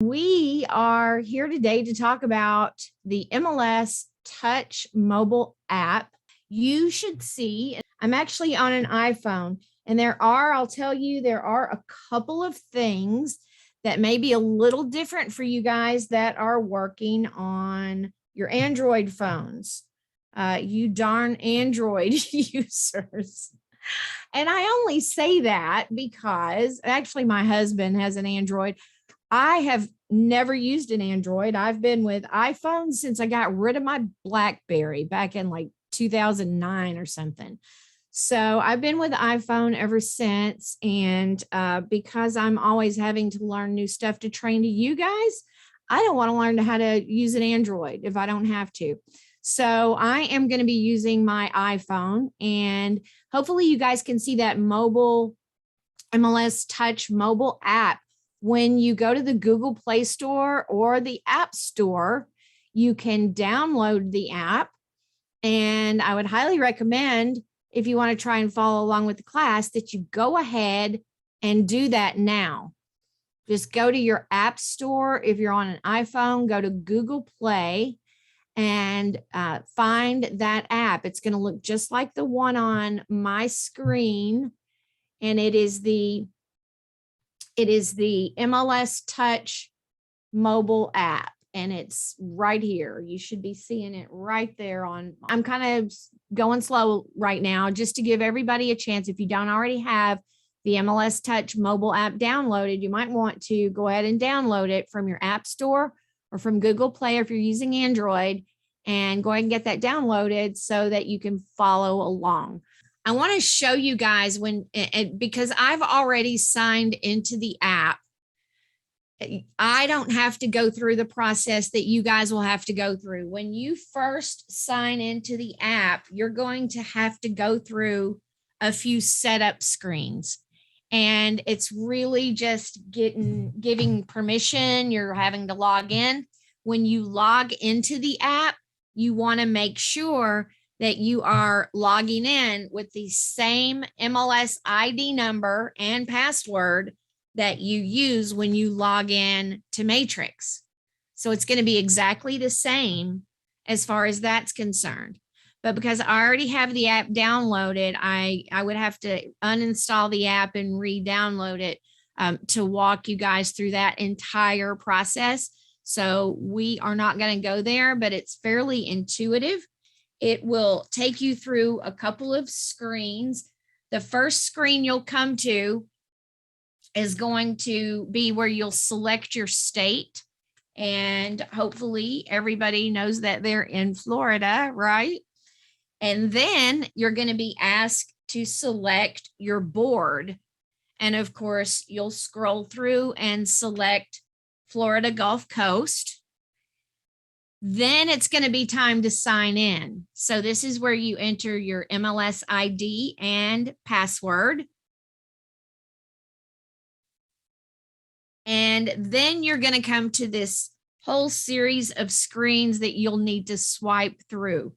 We are here today to talk about the MLS Touch Mobile App. You should see, I'm actually on an iPhone, and I'll tell you, there are a couple of things that may be a little different for you guys that are working on your Android phones. You darn Android users. And I only say that because actually my husband has an Android. I have never used an Android. I've been with iPhone since I got rid of my BlackBerry back in like 2009 or something. So I've been with iPhone ever since. And because I'm always having to learn new stuff to train to you guys, I don't want to learn how to use an Android if I don't have to. So I am going to be using my iPhone, and hopefully you guys can see that mobile MLS Touch Mobile App. When you go to the Google Play Store or the App Store, you can download the app. And I would highly recommend, if you want to try and follow along with the class, that you go ahead and do that now. Just go to your App Store. If you're on an iPhone, go to Google Play and find that app. It's going to look just like the one on my screen. And it is the MLS Touch Mobile App, and it's right here. You should be seeing it right there I'm kind of going slow right now just to give everybody a chance. If you don't already have the MLS Touch Mobile App downloaded, you might want to go ahead and download it from your App Store or from Google Play, or if you're using Android, and go ahead and get that downloaded so that you can follow along. I want to show you guys because I've already signed into the app. I don't have to go through the process that you guys will have to go through. When you first sign into the app, you're going to have to go through a few setup screens. And it's really just giving permission. You're having to log in. When you log into the app, you want to make sure that you are logging in with the same MLS ID number and password that you use when you log in to Matrix. So it's going to be exactly the same as far as that's concerned. But because I already have the app downloaded, I would have to uninstall the app and re-download it to walk you guys through that entire process. So we are not going to go there, but it's fairly intuitive. It will take you through a couple of screens. The first screen you'll come to is going to be where you'll select your state. And hopefully everybody knows that they're in Florida, right? And then you're going to be asked to select your board. And of course, you'll scroll through and select Florida Gulf Coast. Then it's going to be time to sign in. So this is where you enter your MLS ID and password. And then you're going to come to this whole series of screens that you'll need to swipe through.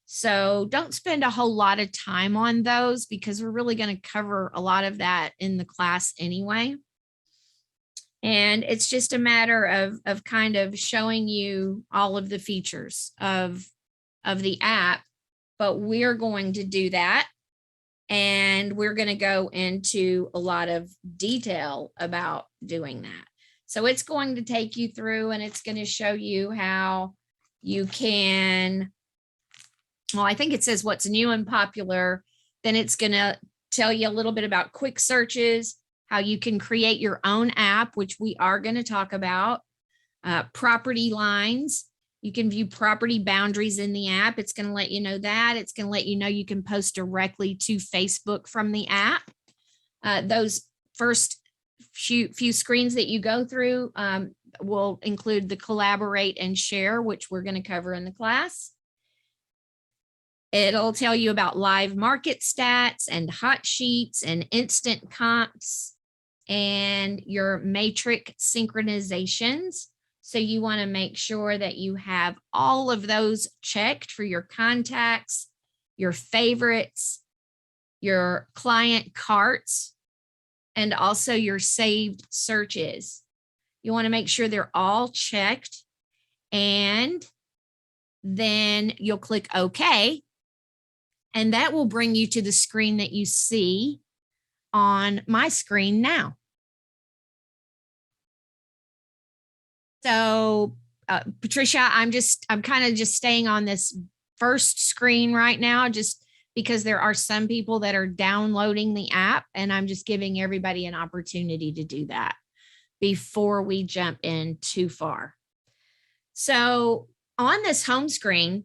So don't spend a whole lot of time on those because we're really going to cover a lot of that in the class anyway. And it's just a matter of kind of showing you all of the features of the app, but we're going to do that. And we're going to go into a lot of detail about doing that. So it's going to take you through, and it's going to show you how you can, well, I think it says what's new and popular. Then it's going to tell you a little bit about quick searches, how you can create your own app, which we are going to talk about, property lines. You can view property boundaries in the app. It's going to let you know that. It's going to let you know you can post directly to Facebook from the app. Those first few screens that you go through will include the collaborate and share, which we're going to cover in the class. It'll tell you about live market stats and hot sheets and instant comps and your matrix synchronizations. So you want to make sure that you have all of those checked for your contacts, your favorites, your client carts, and also your saved searches. You want to make sure they're all checked, and then you'll click OK. And that will bring you to the screen that you see on my screen now. So, Patricia, I'm kind of just staying on this first screen right now, just because there are some people that are downloading the app, and I'm just giving everybody an opportunity to do that before we jump in too far. So on this home screen,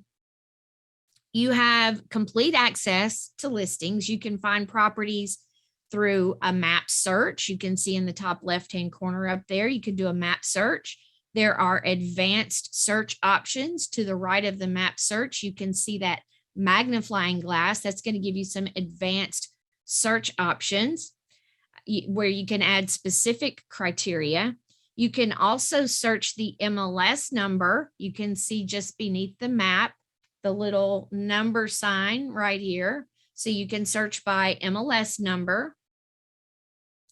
you have complete access to listings. You can find properties through a map search. You can see in the top left-hand corner up there, you can do a map search. There are advanced search options to the right of the map search. You can see that magnifying glass. That's going to give you some advanced search options where you can add specific criteria. You can also search the MLS number. You can see just beneath the map, the little number sign right here. So you can search by MLS number.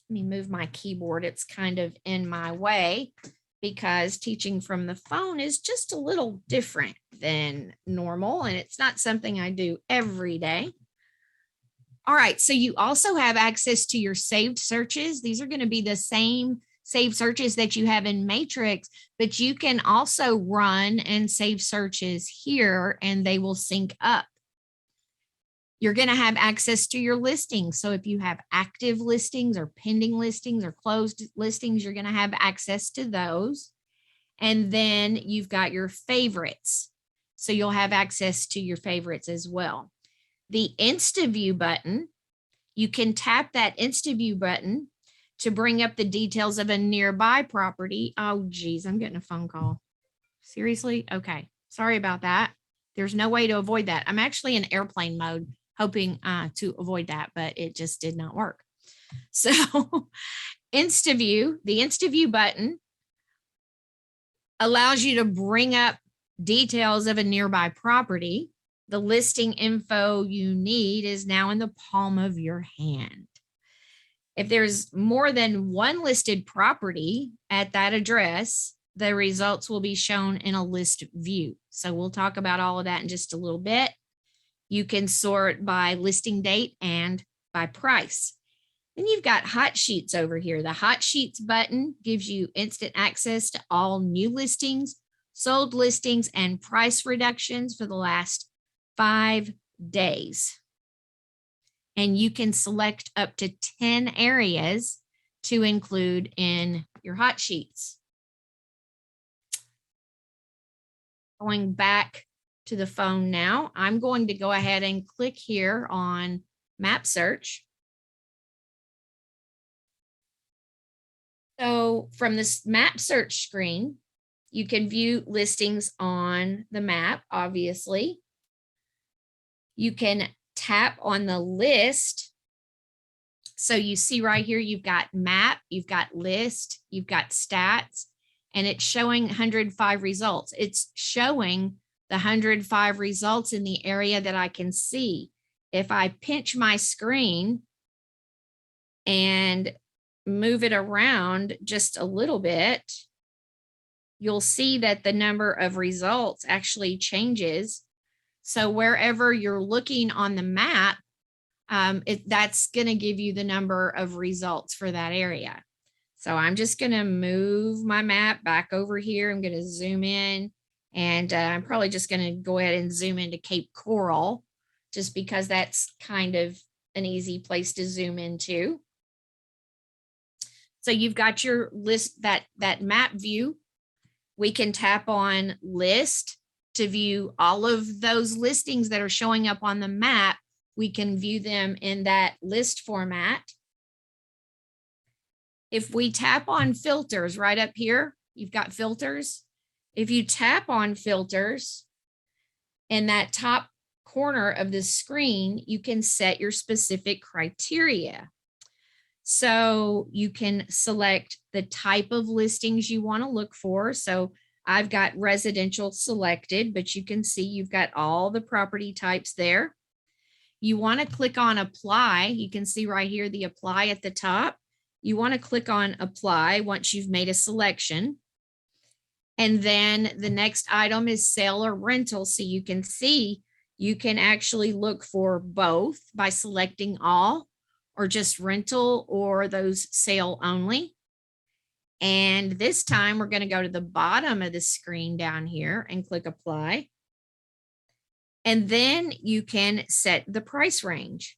Let me move my keyboard. It's kind of in my way because teaching from the phone is just a little different than normal, and it's not something I do every day. All right, so you also have access to your saved searches. These are going to be the same saved searches that you have in Matrix, but you can also run and save searches here, and they will sync up. You're going to have access to your listings. So if you have active listings or pending listings or closed listings, you're going to have access to those. And then you've got your favorites. So you'll have access to your favorites as well. The Insta View button, you can tap that Insta View button to bring up the details of a nearby property. Oh, geez, I'm getting a phone call. Seriously? Okay. Sorry about that. There's no way to avoid that. I'm actually in airplane mode, hoping to avoid that, but it just did not work. So Insta View, the Insta View button allows you to bring up details of a nearby property. The listing info you need is now in the palm of your hand. If there's more than one listed property at that address, the results will be shown in a list view. So we'll talk about all of that in just a little bit. You can sort by listing date and by price. Then you've got hot sheets over here. The hot sheets button gives you instant access to all new listings, sold listings, and price reductions for the last 5 days. And you can select up to 10 areas to include in your hot sheets. Going back to the phone now, I'm going to go ahead and click here on map search. So from this map search screen, you can view listings on the map, obviously. You can tap on the list. So you see right here, you've got map, you've got list, you've got stats, and it's showing 105 results. It's showing the 105 results in the area that I can see. If I pinch my screen and move it around just a little bit, you'll see that the number of results actually changes. So wherever you're looking on the map, that's going to give you the number of results for that area. So I'm just going to move my map back over here. I'm going to zoom in, and I'm probably just going to go ahead and zoom into Cape Coral, just because that's kind of an easy place to zoom into. So you've got your list, that map view. We can tap on list to view all of those listings that are showing up on the map. We can view them in that list format. If we tap on filters right up here, you've got filters. If you tap on filters in that top corner of the screen, you can set your specific criteria. So you can select the type of listings you want to look for. So I've got residential selected, but you can see you've got all the property types there. You want to click on apply. You can see right here the apply at the top. you want to click on apply once you've made a selection. And then the next item is sale or rental. So you can see you can actually look for both by selecting all or just rental or those sale only. And this time we're going to go to the bottom of the screen down here and click apply. And then you can set the price range.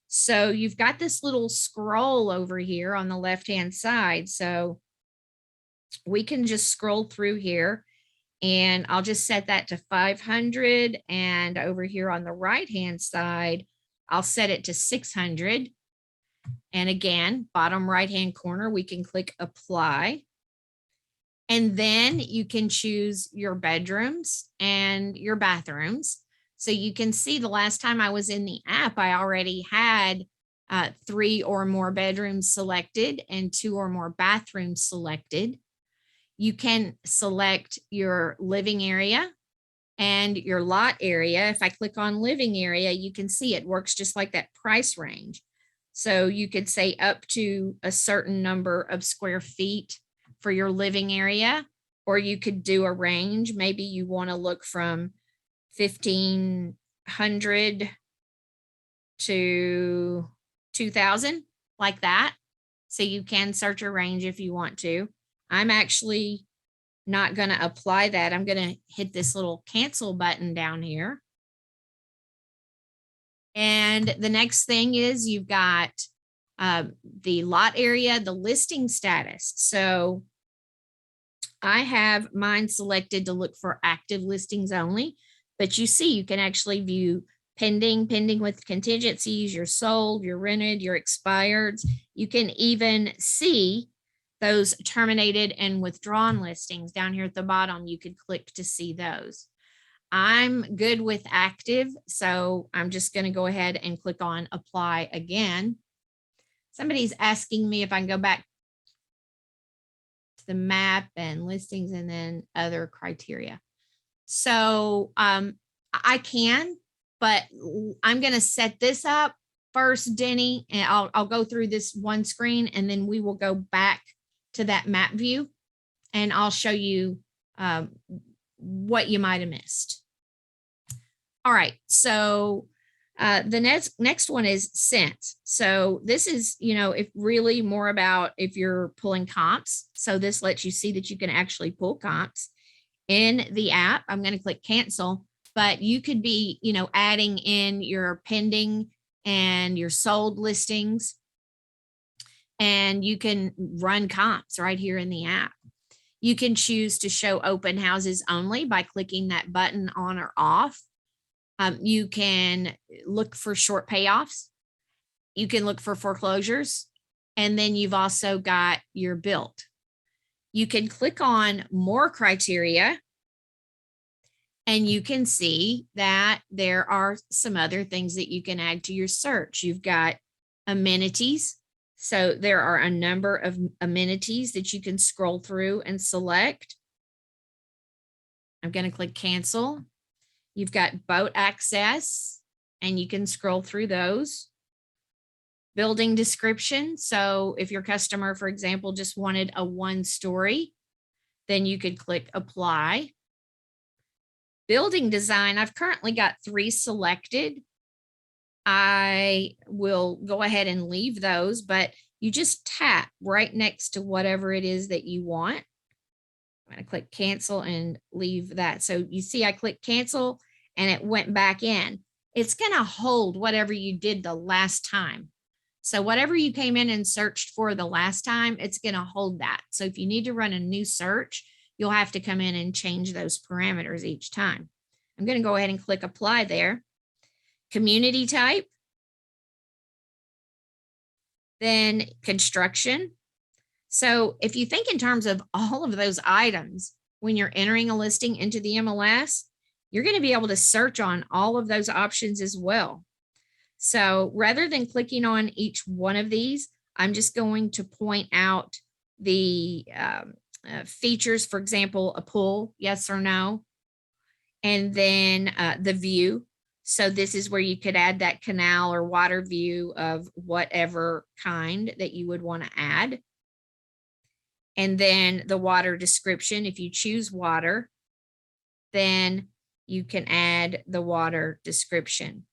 So you've got this little scroll over here on the left-hand side. So we can just scroll through here and I'll just set that to 500. And over here on the right-hand side, I'll set it to 600. And again, bottom right-hand corner, we can click apply. And then you can choose your bedrooms and your bathrooms. So you can see the last time I was in the app, I already had 3 or more bedrooms selected and 2 or more bathrooms selected. You can select your living area and your lot area. If I click on living area, you can see it works just like that price range. So you could say up to a certain number of square feet for your living area, or you could do a range. Maybe you want to look from 1,500 to 2,000, like that. So you can search a range if you want to. I'm actually not going to apply that. I'm going to hit this little cancel button down here. And the next thing is you've got the lot area, the listing status. So I have mine selected to look for active listings only, but you see, you can actually view pending with contingencies, your sold, your rented, your expireds. You can even see those terminated and withdrawn listings down here at the bottom. You could click to see those. I'm good with active, so I'm just going to go ahead and click on apply again. Somebody's asking me if I can go back to the map and listings and then other criteria. So I can, but I'm going to set this up first, Denny, and I'll go through this one screen and then we will go back to that map view and I'll show you what you might have missed. All right, so the next one is sent. So this is, if really more about if you're pulling comps. So this lets you see that you can actually pull comps in the app. I'm going to click cancel, but you could be, adding in your pending and your sold listings, and you can run comps right here in the app. You can choose to show open houses only by clicking that button on or off. You can look for short payoffs. You can look for foreclosures. And then you've also got your built. You can click on more criteria and you can see that there are some other things that you can add to your search. You've got amenities. So there are a number of amenities that you can scroll through and select. I'm going to click cancel. You've got boat access, and you can scroll through those. Building description. So if your customer, for example, just wanted a 1-story, then you could click apply. Building design, I've currently got 3 selected. I will go ahead and leave those, but you just tap right next to whatever it is that you want. I'm going to click cancel and leave that. So you see I click cancel and it went back in. It's going to hold whatever you did the last time. So whatever you came in and searched for the last time, it's going to hold that. So if you need to run a new search, you'll have to come in and change those parameters each time. I'm going to go ahead and click apply there. Community type. Then construction. So if you think in terms of all of those items, when you're entering a listing into the MLS, you're going to be able to search on all of those options as well. So rather than clicking on each one of these, I'm just going to point out the features, for example, a pull, yes or no, and then the view. So this is where you could add that canal or water view of whatever kind that you would want to add. And then the water description, if you choose water, then you can add the water description.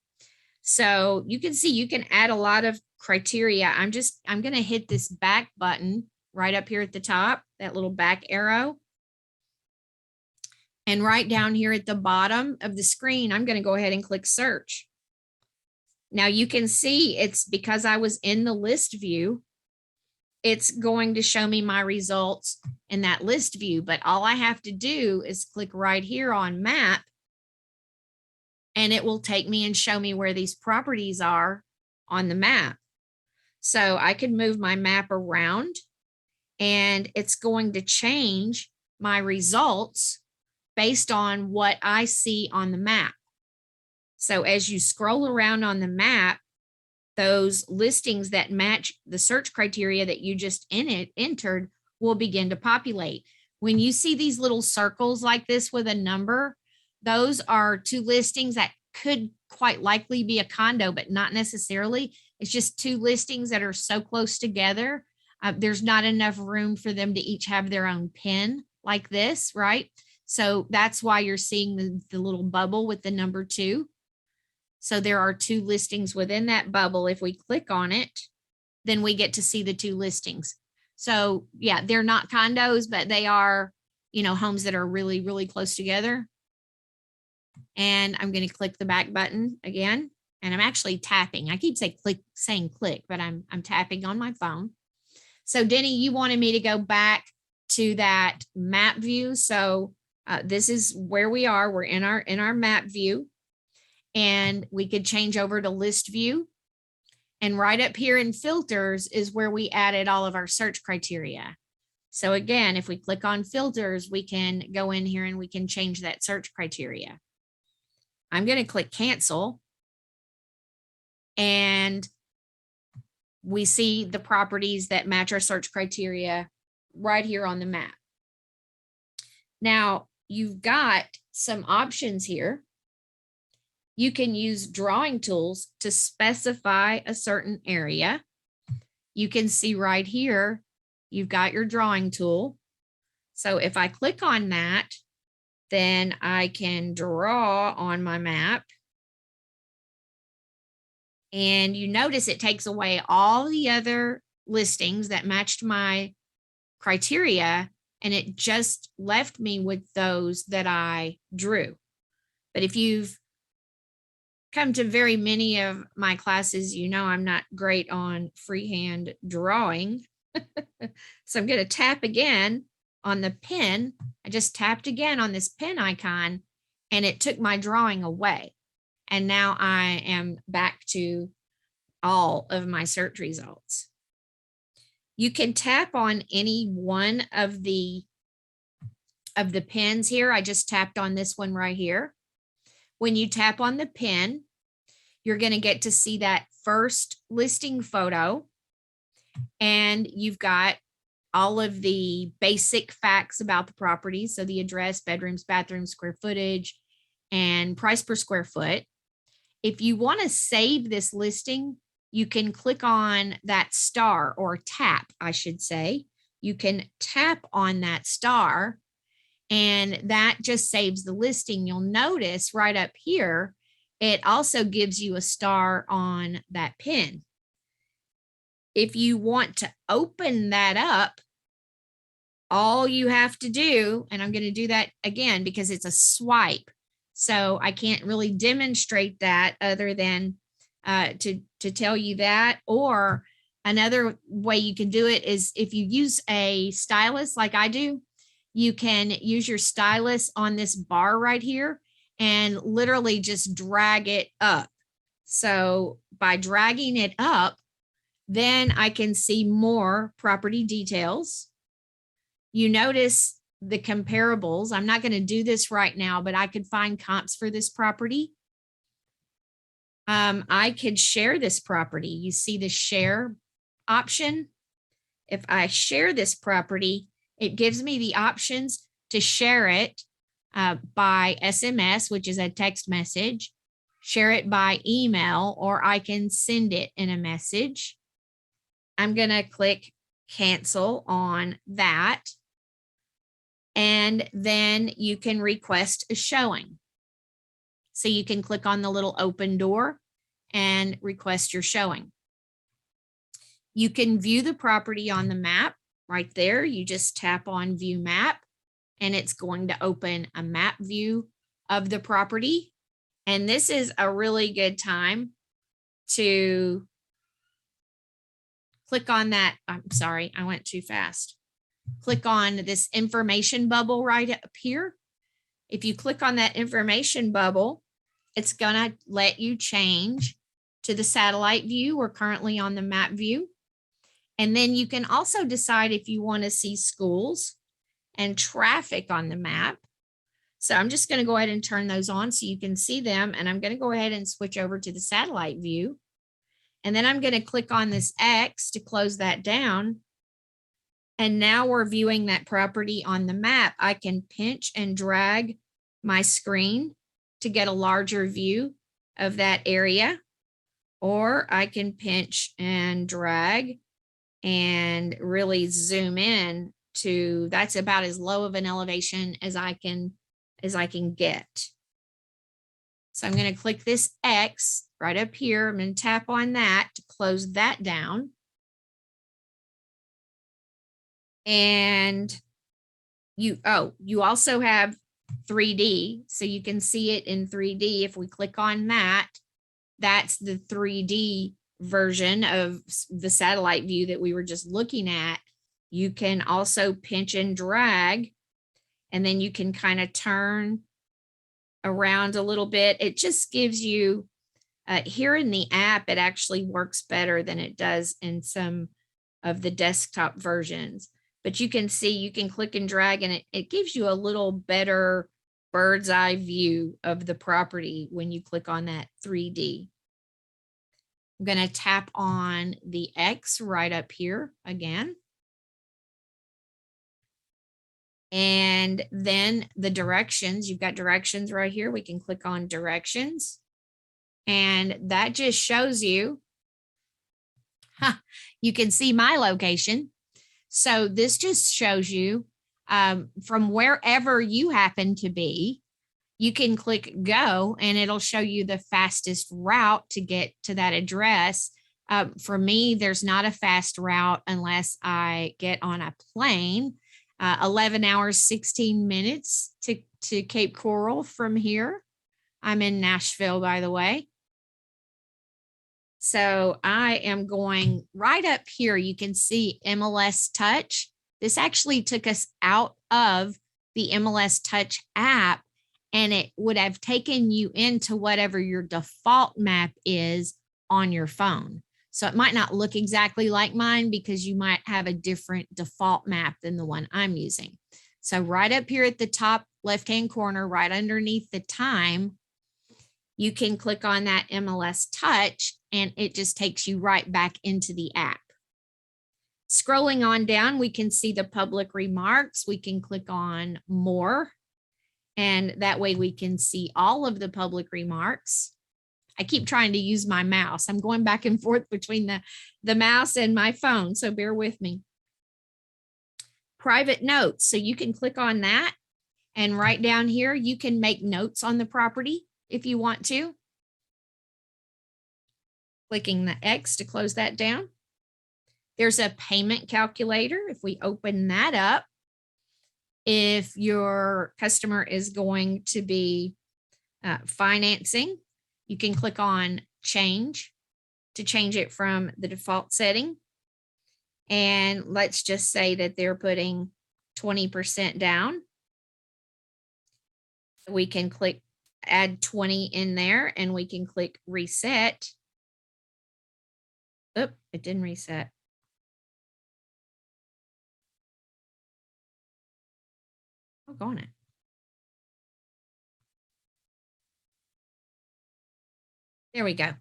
So you can see you can add a lot of criteria. I'm going to hit this back button right up here at the top, that little back arrow. And right down here at the bottom of the screen, I'm going to go ahead and click search. Now you can see it's because I was in the list view, it's going to show me my results in that list view. But all I have to do is click right here on map, and it will take me and show me where these properties are on the map. So I can move my map around, and it's going to change my results based on what I see on the map. So as you scroll around on the map, those listings that match the search criteria that you just entered will begin to populate. When you see these little circles like this with a number, those are 2 listings that could quite likely be a condo, but not necessarily. It's just 2 listings that are so close together. There's not enough room for them to each have their own pin like this, right? So that's why you're seeing the little bubble with the number 2. So there are 2 listings within that bubble. If we click on it, then we get to see the 2 listings. So yeah, they're not condos, but they are, homes that are really, really close together. And I'm going to click the back button again, and I'm actually tapping. I keep saying click, but I'm tapping on my phone. So Denny, you wanted me to go back to that map view. So this is where we are. We're in our map view, and we could change over to list view. And right up here in filters is where we added all of our search criteria. So again, if we click on filters, we can go in here and we can change that search criteria. I'm going to click cancel, and we see the properties that match our search criteria right here on the map. Now you've got some options here. You can use drawing tools to specify a certain area. You can see right here, you've got your drawing tool. So if I click on that, then I can draw on my map. And you notice it takes away all the other listings that matched my criteria, and it just left me with those that I drew. But if you've come to very many of my classes, I'm not great on freehand drawing. So I'm going to tap again on the pen. I just tapped again on this pen icon, and it took my drawing away. And now I am back to all of my search results. You can tap on any one of the pins here. I just tapped on this one right here. When you tap on the pin, you're going to get to see that first listing photo, and you've got all of the basic facts about the property. So the address, bedrooms, bathrooms, square footage, and price per square foot. If you want to save this listing, you can click on that star, or tap, I should say. You can tap on that star, and that just saves the listing. You'll notice right up here, it also gives you a star on that pin. If you want to open that up, all you have to do, and I'm going to do that again because it's a swipe, so I can't really demonstrate that other than to tell you that. Or another way you can do it is if you use a stylus like I do, you can use your stylus on this bar right here and literally just drag it up. So by dragging it up, then I can see more property details. You notice the comparables. I'm not going to do this right now, but I could find comps for this property. I could share this property. You see the share option. If I share this property, it gives me the options to share it by SMS, which is a text message, share it by email, or I can send it in a message. I'm going to click cancel on that. And then you can request a showing. So you can click on the little open door and request your showing. You can view the property on the map right there. You just tap on view map and it's going to open a map view of the property. And this is a really good time to click on that. I'm sorry, I went too fast. Click on this information bubble right up here. If you click on that information bubble, it's going to let you change to the satellite view. We're currently on the map view. And then you can also decide if you want to see schools and traffic on the map. So I'm just going to go ahead and turn those on so you can see them. And I'm going to go ahead and switch over to the satellite view. And then I'm going to click on this X to close that down. And now we're viewing that property on the map. I can pinch and drag my screen to get a larger view of that area, or I can pinch and drag and really zoom in to, that's about as low of an elevation as I can get. So I'm going to click this X right up here. I'm going to tap on that to close that down. And you also have 3D, so you can see it in 3D. If we click on that, that's the 3D version of the satellite view that we were just looking at. You can also pinch and drag, and then you can kind of turn around a little bit. It just gives you, here in the app, it actually works better than it does in some of the desktop versions. But you can see, you can click and drag, and it gives you a little better bird's eye view of the property when you click on that 3D. I'm going to tap on the X right up here again. And then the directions, you've got directions right here. We can click on directions. And that just shows you, you can see my location. So this just shows you from wherever you happen to be, you can click go and it'll show you the fastest route to get to that address. For me, there's not a fast route unless I get on a plane. 11 hours, 16 minutes to Cape Coral from here. I'm in Nashville, by the way. So I am going right up here. You can see MLS Touch. This actually took us out of the MLS Touch app, and it would have taken you into whatever your default map is on your phone. So it might not look exactly like mine because you might have a different default map than the one I'm using. So right up here at the top left-hand corner, right underneath the time, you can click on that MLS Touch and it just takes you right back into the app. Scrolling on down, we can see the public remarks. We can click on more, and that way we can see all of the public remarks. I keep trying to use my mouse. I'm going back and forth between the mouse and my phone, so bear with me. Private notes. So you can click on that, and right down here, you can make notes on the property if you want to. Clicking the X to close that down. There's a payment calculator. If we open that up, if your customer is going to be financing, you can click on change to change it from the default setting. And let's just say that they're putting 20% down. We can click add 20 in there and we can click reset. Oh, it didn't reset. Oh, go on it. There we go.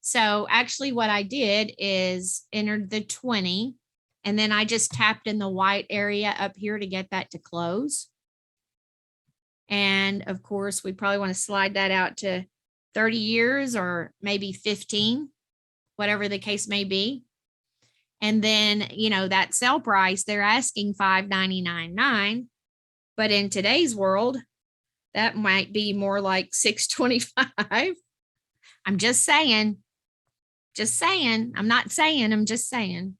So actually what I did is entered the 20, and then I just tapped in the white area up here to get that to close. And of course, we probably want to slide that out to 30 years or maybe 15, whatever the case may be. And then, that sell price, they're asking $599.9, but in today's world, that might be more like $625. I'm just saying. I'm not saying, I'm just saying.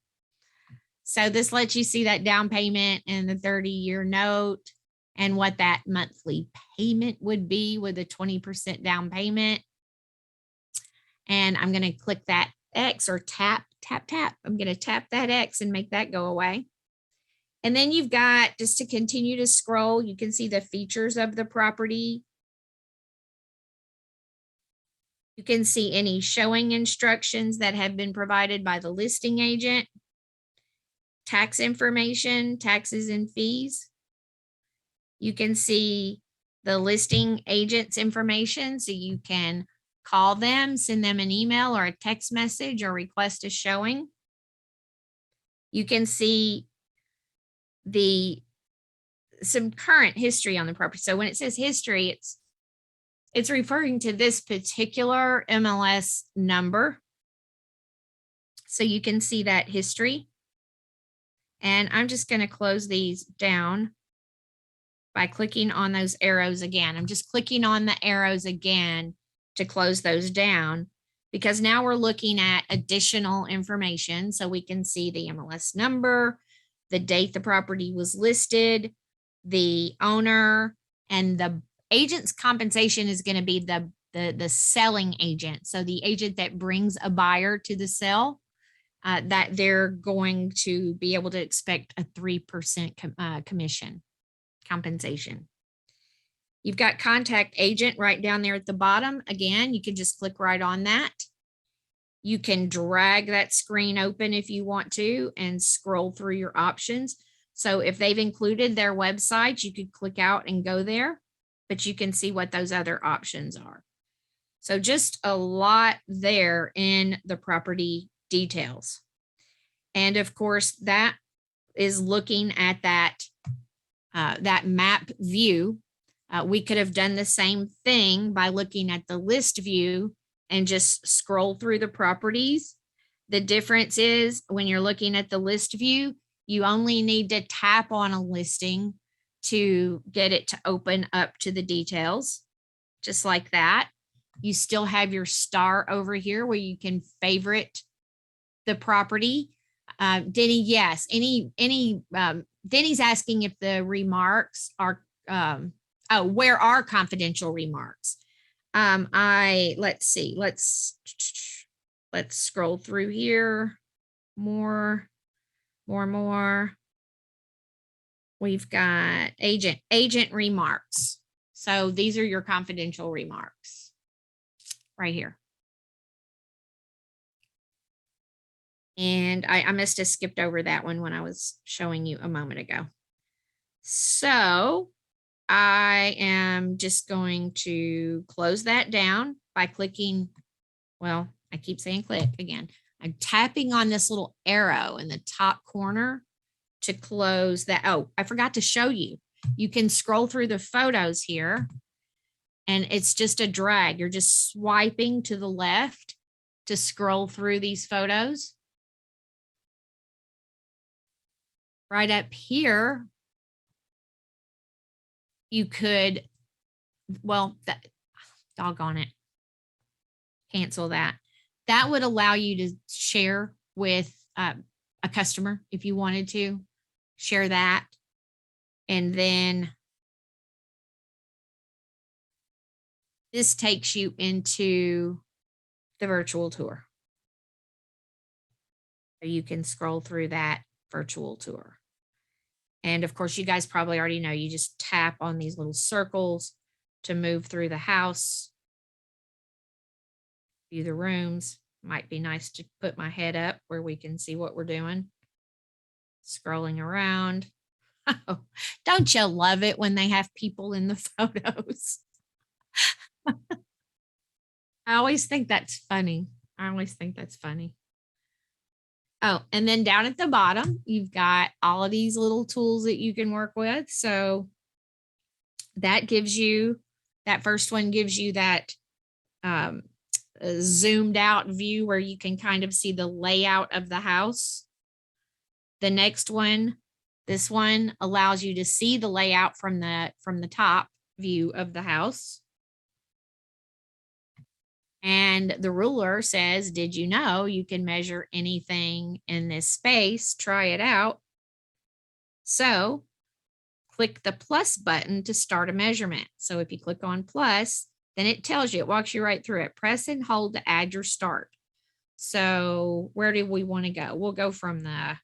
So this lets you see that down payment and the 30-year note and what that monthly payment would be with a 20% down payment. And I'm going to click that X or tap. I'm going to tap that X and make that go away. And then you've got, just to continue to scroll, you can see the features of the property. You can see any showing instructions that have been provided by the listing agent, tax information, taxes and fees. You can see the listing agent's information, so you can call them, send them an email or a text message or request a showing. You can see some current history on the property. So when it says history, it's referring to this particular MLS number. So you can see that history. And I'm just going to close these down by clicking on those arrows again. I'm just clicking on the arrows again to close those down, because now we're looking at additional information. So we can see the MLS number, the date the property was listed, the owner, and the agent's compensation is going to be the selling agent. So the agent that brings a buyer to the sale, that they're going to be able to expect a 3% commission compensation. You've got contact agent right down there at the bottom. Again, you can just click right on that. You can drag that screen open if you want to and scroll through your options. So if they've included their website, you could click out and go there, but you can see what those other options are. So just a lot there in the property details. And of course, that is looking at that map view. We could have done the same thing by looking at the list view and just scroll through the properties. The difference is when you're looking at the list view, you only need to tap on a listing to get it to open up to the details, just like that. You still have your star over here where you can favorite the property. Denny, yes, Denny's asking if the remarks are, where are confidential remarks? Let's see, let's scroll through here. More. We've got agent remarks. So these are your confidential remarks right here. And I must have skipped over that one when I was showing you a moment ago. So I am just going to close that down by clicking, well, I keep saying click again. I'm tapping on this little arrow in the top corner to close that. Oh, I forgot to show you. You can scroll through the photos here and it's just a drag. You're just swiping to the left to scroll through these photos. Right up here, you could, well, doggone it, cancel that. That would allow you to share with a customer if you wanted to share that. And then this takes you into the virtual tour. So you can scroll through that virtual tour. And of course, you guys probably already know, you just tap on these little circles to move through the house, view the rooms. Might be nice to put my head up where we can see what we're doing. Scrolling around. Oh, don't you love it when they have people in the photos? I always think that's funny. Oh, and then down at the bottom, you've got all of these little tools that you can work with. So that gives you, that first one gives you that zoomed out view where you can kind of see the layout of the house. The next one, this one allows you to see the layout from the top view of the house. And the ruler says, did you know you can measure anything in this space? Try it out. So click the plus button to start a measurement. So if you click on plus, then it tells you, it walks you right through it. Press and hold to add your start. So where do we want to go? We'll go from the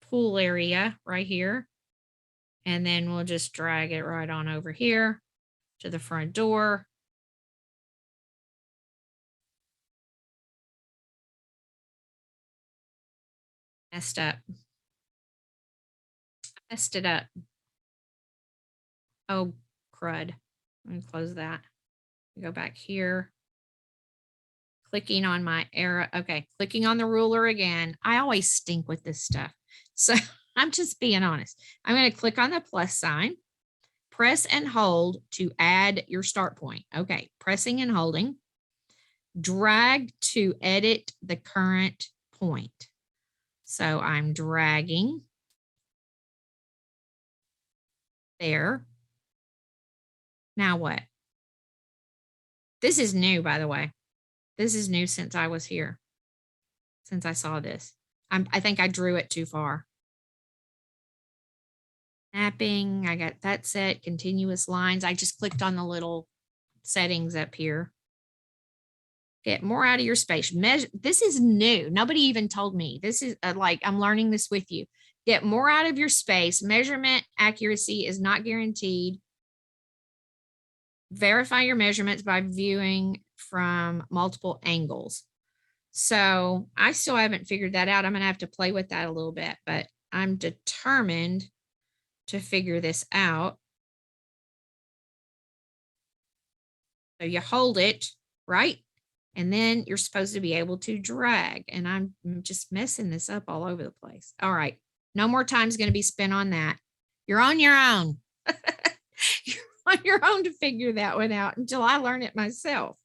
pool area right here. And then we'll just drag it right on over here to the front door. Messed up. Messed it up. Oh, crud. Let me close that. Go back here. Clicking on my arrow. Okay, clicking on the ruler again. I always stink with this stuff. So I'm just being honest. I'm going to click on the plus sign. Press and hold to add your start point. Okay, pressing and holding. Drag to edit the current point. So I'm dragging there. Now what? This is new, by the way. This is new since I was here, since I saw this. I think I drew it too far. Snapping, I got that set, continuous lines. I just clicked on the little settings up here. Get more out of your space. Measure. This is new. Nobody even told me. This is like, I'm learning this with you. Get more out of your space. Measurement accuracy is not guaranteed. Verify your measurements by viewing from multiple angles. So I still haven't figured that out. I'm going to have to play with that a little bit, but I'm determined to figure this out. So you hold it, right? And then you're supposed to be able to drag. And I'm just messing this up all over the place. All right. No more time's going to be spent on that. You're on your own. You're on your own to figure that one out until I learn it myself.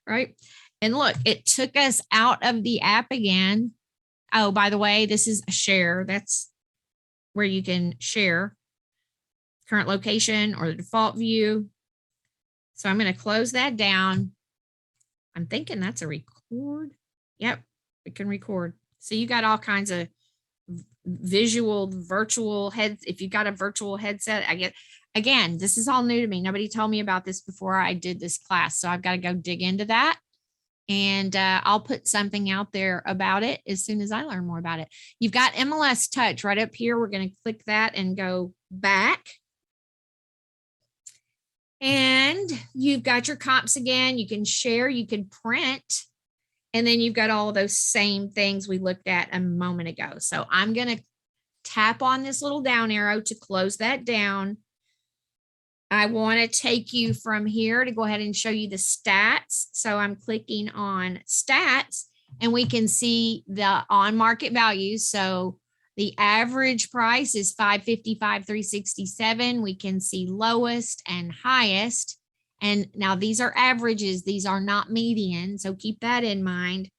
Right. And look, it took us out of the app again. Oh, by the way, this is a share. That's where you can share current location or the default view. So I'm going to close that down. I'm thinking that's a record. Yep, we can record. So you got all kinds of visual, virtual heads. If you got a virtual headset, again, this is all new to me. Nobody told me about this before I did this class. So I've got to go dig into that. And I'll put something out there about it as soon as I learn more about it. You've got MLS Touch right up here. We're going to click that and go back. And you've got your comps again. You can share, you can print, and then you've got all of those same things we looked at a moment ago. So I'm going to tap on this little down arrow to close that down. I want to take you from here to go ahead and show you the stats. So I'm clicking on stats and we can see the on market values. So the average price is $555,367. We can see lowest and highest. And now these are averages. These are not median. So keep that in mind.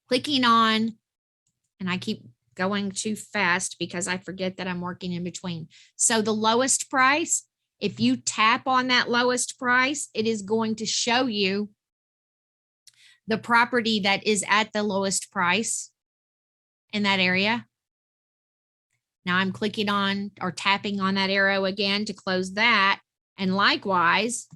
Clicking on, and I keep going too fast because I forget that I'm working in between. So the lowest price, if you tap on that lowest price, it is going to show you the property that is at the lowest price in that area. Now I'm clicking on or tapping on that arrow again to close that. And likewise,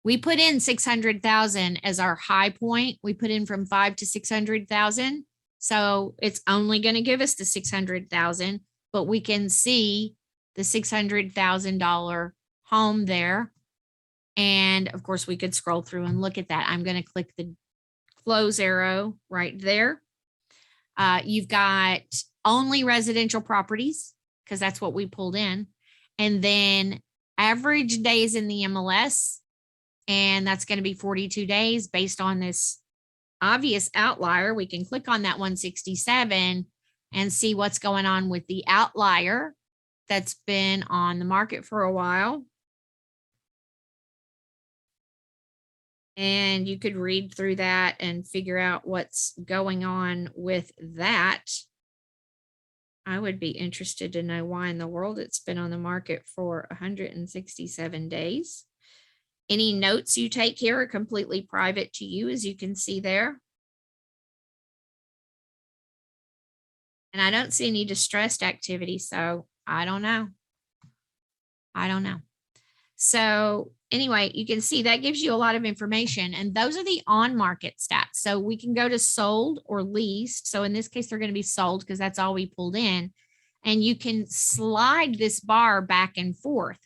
we put in 600,000 as our high point. We put in from 5 to 600,000. So it's only going to give us the 600,000, but we can see the $600,000 home there. And of course we could scroll through and look at that. I'm going to click the close arrow right there. You've got only residential properties because that's what we pulled in. And then average days in the MLS. And that's going to be 42 days based on this obvious outlier. We can click on that 167 and see what's going on with the outlier that's been on the market for a while. And you could read through that and figure out what's going on with that. I would be interested to know why in the world it's been on the market for 167 days. Any notes you take here are completely private to you, as you can see there. And I don't see any distressed activity, so I don't know. I don't know. So anyway, you can see that gives you a lot of information, and those are the on-market stats. So we can go to sold or leased. So in this case, they're going to be sold because that's all we pulled in. And you can slide this bar back and forth.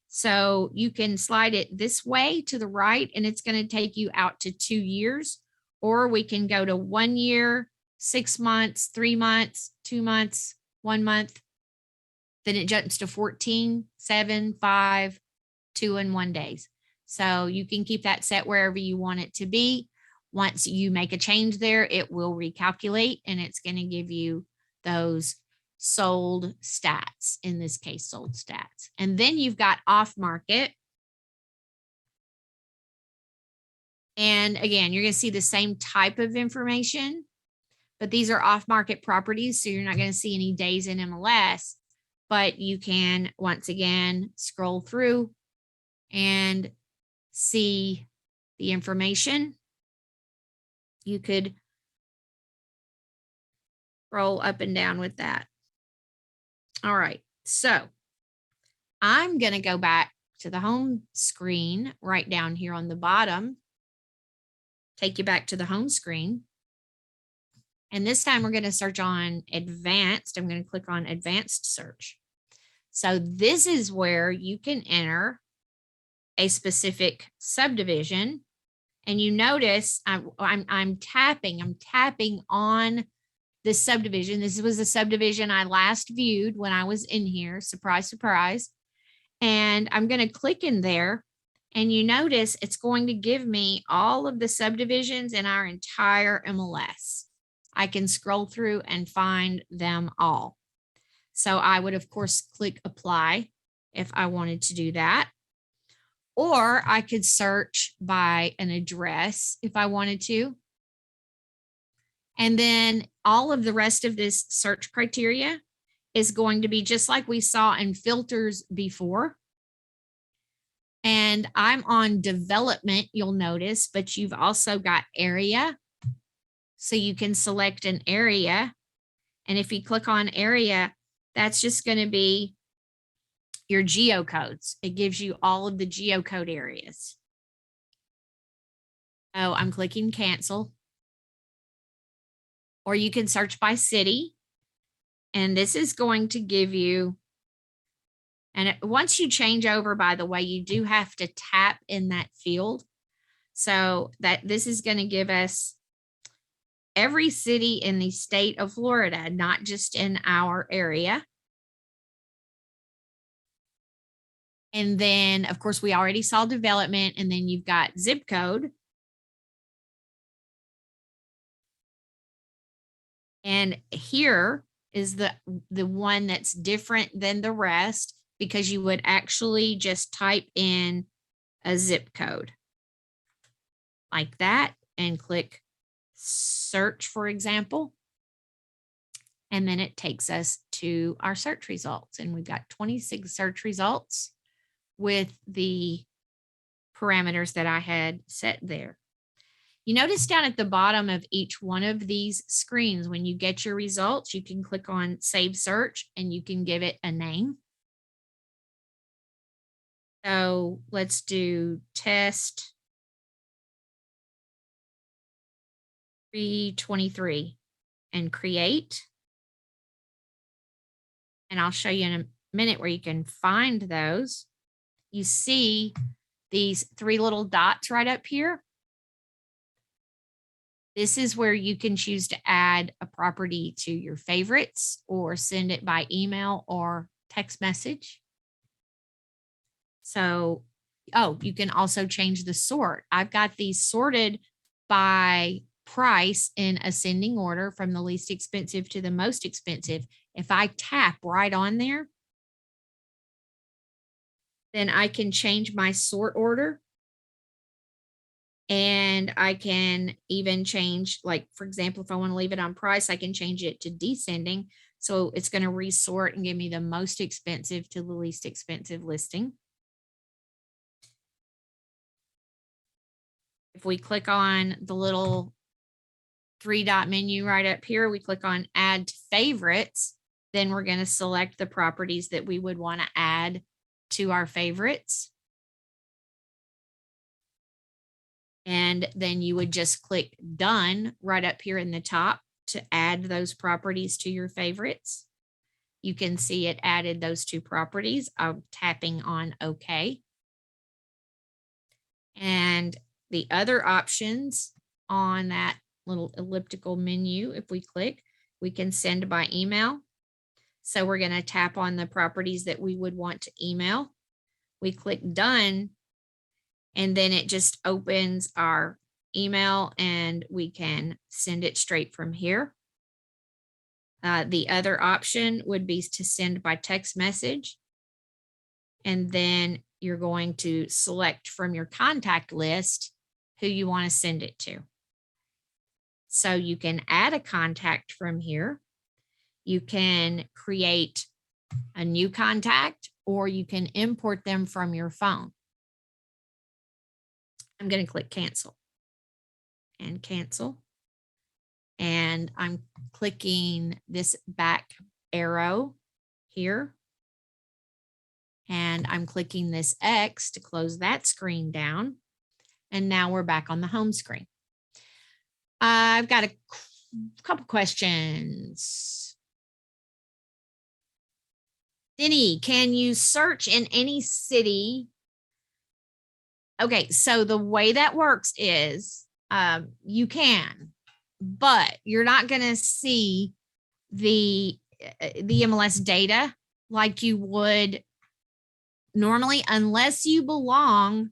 So you can slide it this way to the right, and it's going to take you out to 2 years, or we can go to 1 year, 6 months, 3 months, 2 months, 1 month. Then it jumps to 14, 7, 5, 2 and 1 days. So you can keep that set wherever you want it to be. Once you make a change there, it will recalculate, and it's going to give you those sold stats, in this case, sold stats. And then you've got off market. And again, you're going to see the same type of information, but these are off market properties. So you're not going to see any days in MLS, but you can once again scroll through and see the information. You could scroll up and down with that. All right, so I'm going to go back to the home screen right down here on the bottom. Take you back to the home screen. And this time we're going to search on advanced. I'm going to click on advanced search. So this is where you can enter a specific subdivision, and you notice I'm tapping on this subdivision. This was a subdivision I last viewed when I was in here. Surprise, surprise. And I'm going to click in there, and you notice it's going to give me all of the subdivisions in our entire MLS. I can scroll through and find them all. So I would, of course, click apply if I wanted to do that. Or I could search by an address if I wanted to. And then all of the rest of this search criteria is going to be just like we saw in filters before. And I'm on development, you'll notice, but you've also got area. So you can select an area. And if you click on area, that's just going to be your geocodes. It gives you all of the geocode areas. Oh, I'm clicking cancel. Or you can search by city. And this is going to give you, and once you change over, by the way, you do have to tap in that field. So that this is going to give us every city in the state of Florida, not just in our area. And then, of course, we already saw development, and then you've got zip code. And here is the one that's different than the rest, because you would actually just type in a zip code like that and click search, for example. And then it takes us to our search results. And we've got 26 search results with the parameters that I had set there. You notice down at the bottom of each one of these screens, when you get your results, you can click on Save Search and you can give it a name. So let's do test 323 and create. And I'll show you in a minute where you can find those. You see these 3 little dots right up here. This is where you can choose to add a property to your favorites or send it by email or text message. So, oh, you can also change the sort. I've got these sorted by price in ascending order from the least expensive to the most expensive. If I tap right on there, then I can change my sort order. And I can even change, like, for example, if I want to leave it on price, I can change it to descending. So it's going to resort and give me the most expensive to the least expensive listing. If we click on the little 3-dot menu right up here, we click on add to favorites, then we're going to select the properties that we would want to add to our favorites. And then you would just click done right up here in the top to add those properties to your favorites. You can see it added those 2 properties. I'm tapping on OK. And the other options on that little elliptical menu, if we click, we can send by email. So we're going to tap on the properties that we would want to email. We click done, and then it just opens our email and we can send it straight from here. The other option would be to send by text message. And then you're going to select from your contact list who you want to send it to. So you can add a contact from here. You can create a new contact, or you can import them from your phone. I'm going to click cancel and cancel. And I'm clicking this back arrow here. And I'm clicking this X to close that screen down. And now we're back on the home screen. I've got a couple questions. Denny, can you search in any city? Okay, so the way that works is you can, but you're not going to see the MLS data like you would normally unless you belong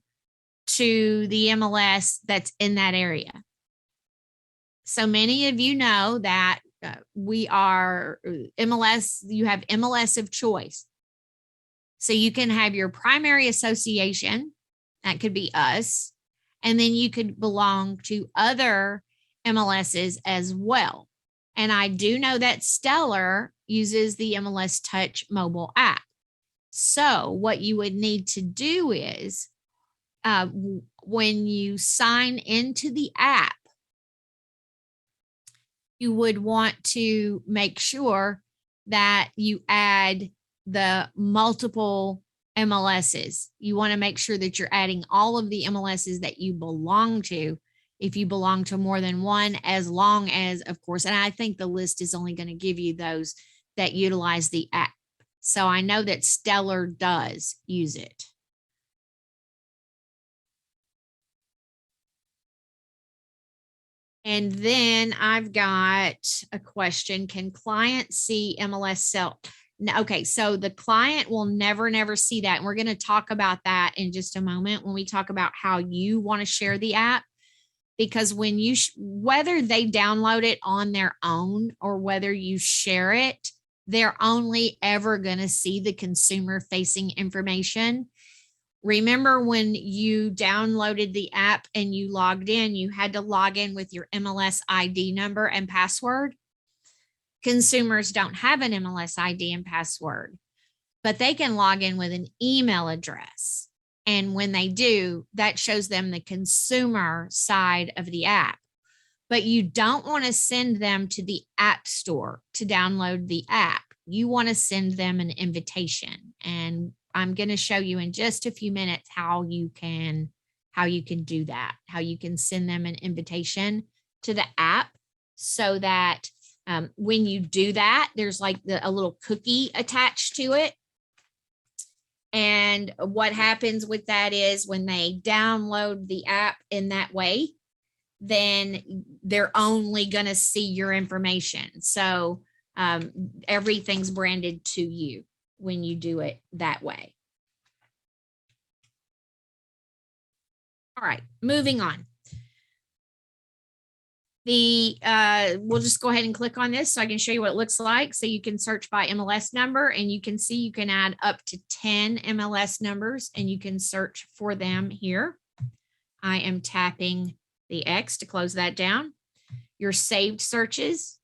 to the MLS that's in that area. So many of you know that we are MLS, you have MLS of choice. So you can have your primary association, that could be us, and then you could belong to other MLSs as well. And I do know that Stellar uses the MLS Touch Mobile App. So what you would need to do is when you sign into the app, you would want to make sure that you add the multiple MLSs. You want to make sure that you're adding all of the MLSs that you belong to. If you belong to more than one, as long as, of course, and I think the list is only going to give you those that utilize the app. So I know that Stellar does use it. And then I've got a question. Can clients see MLS sell? Okay, so the client will never see that. And we're going to talk about that in just a moment when we talk about how you want to share the app. Because when you, whether they download it on their own or whether you share it, they're only ever going to see the consumer facing information. Remember when you downloaded the app and you logged in, you had to log in with your MLS ID number and password. Consumers don't have an MLS ID and password, but they can log in with an email address. And when they do, that shows them the consumer side of the app. But you don't want to send them to the app store to download the app. You want to send them an invitation. And I'm going to show you in just a few minutes how you can do that, how you can send them an invitation to the app so that when you do that, there's like a little cookie attached to it. And what happens with that is when they download the app in that way, then they're only going to see your information. So everything's branded to you when you do it that way. All right, moving on. We'll just go ahead and click on this so I can show you what it looks like. So you can search by MLS number, and you can see you can add up to 10 MLS numbers, and you can search for them here. I am tapping the X to close that down. Your saved searches.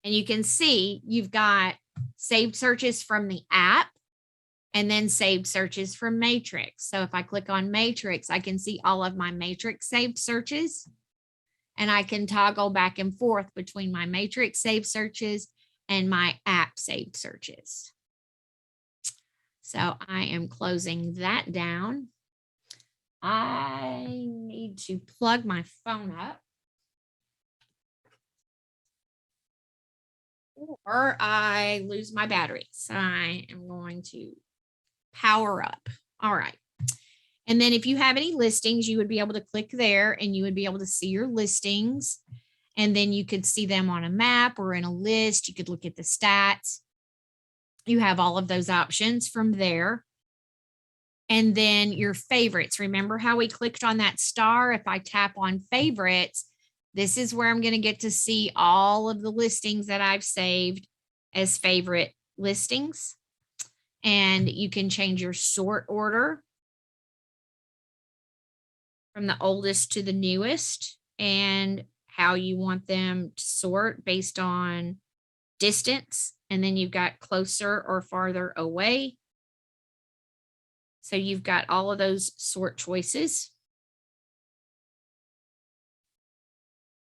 And you can see you've got saved searches from the app and then saved searches from Matrix. So if I click on Matrix, I can see all of my Matrix saved searches, and I can toggle back and forth between my Matrix saved searches and my app saved searches. So I am closing that down. I need to plug my phone up, or I lose my battery. So I am going to power up. All right. And then if you have any listings, you would be able to click there and you would be able to see your listings. And then you could see them on a map or in a list. You could look at the stats. You have all of those options from there. And then your favorites. Remember how we clicked on that star? If I tap on favorites, this is where I'm going to get to see all of the listings that I've saved as favorite listings. And you can change your sort order from the oldest to the newest and how you want them to sort based on distance. And then you've got closer or farther away. So you've got all of those sort choices.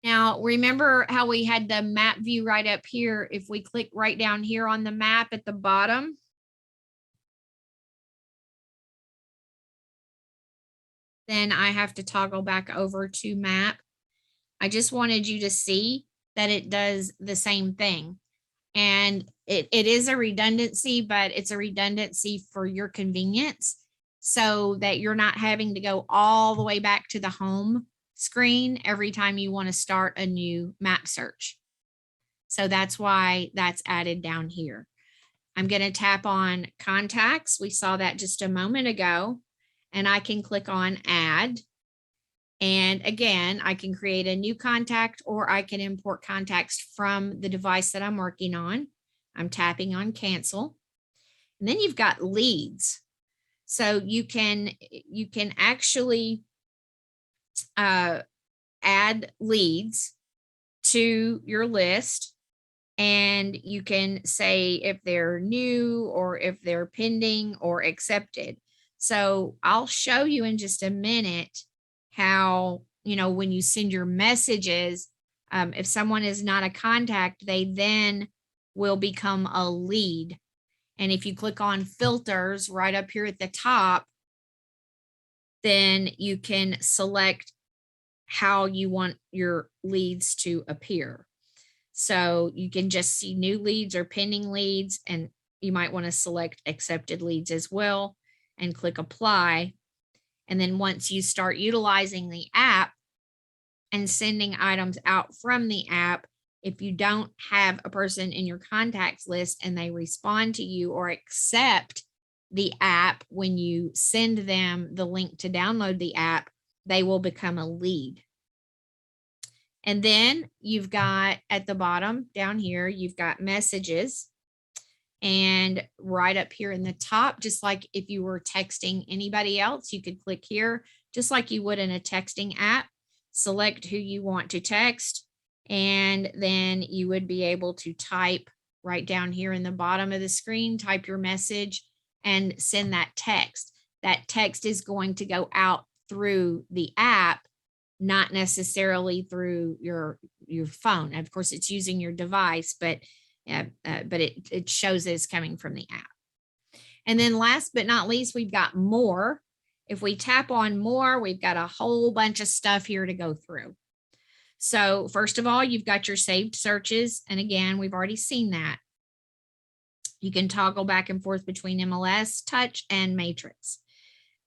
Now, remember how we had the map view right up here? If we click right down here on the map at the bottom, then I have to toggle back over to map. I just wanted you to see that it does the same thing. And it is a redundancy, but it's a redundancy for your convenience so that you're not having to go all the way back to the home screen every time you want to start a new map search. So that's why that's added down here. I'm going to tap on contacts. We saw that just a moment ago, and I can click on add. And again, I can create a new contact or I can import contacts from the device that I'm working on. I'm tapping on cancel. And then you've got leads. So you can actually add leads to your list, and you can say if they're new or if they're pending or accepted. So I'll show you in just a minute how, when you send your messages, if someone is not a contact, they then will become a lead. And if you click on filters right up here at the top, then you can select how you want your leads to appear. So you can just see new leads or pending leads, and you might want to select accepted leads as well and click apply. And then once you start utilizing the app and sending items out from the app, if you don't have a person in your contacts list and they respond to you or accept the app when you send them the link to download the app, they will become a lead. And then you've got at the bottom down here, you've got messages. And right up here in the top, just like if you were texting anybody else, you could click here, just like you would in a texting app, select who you want to text. And then you would be able to type right down here in the bottom of the screen, type your message and send that text. That text is going to go out through the app, not necessarily through your phone. Of course, it's using your device, but it shows that it's coming from the app. And then last but not least, we've got more. If we tap on more, we've got a whole bunch of stuff here to go through. So first of all, you've got your saved searches. And again, we've already seen that. You can toggle back and forth between MLS, Touch, and Matrix.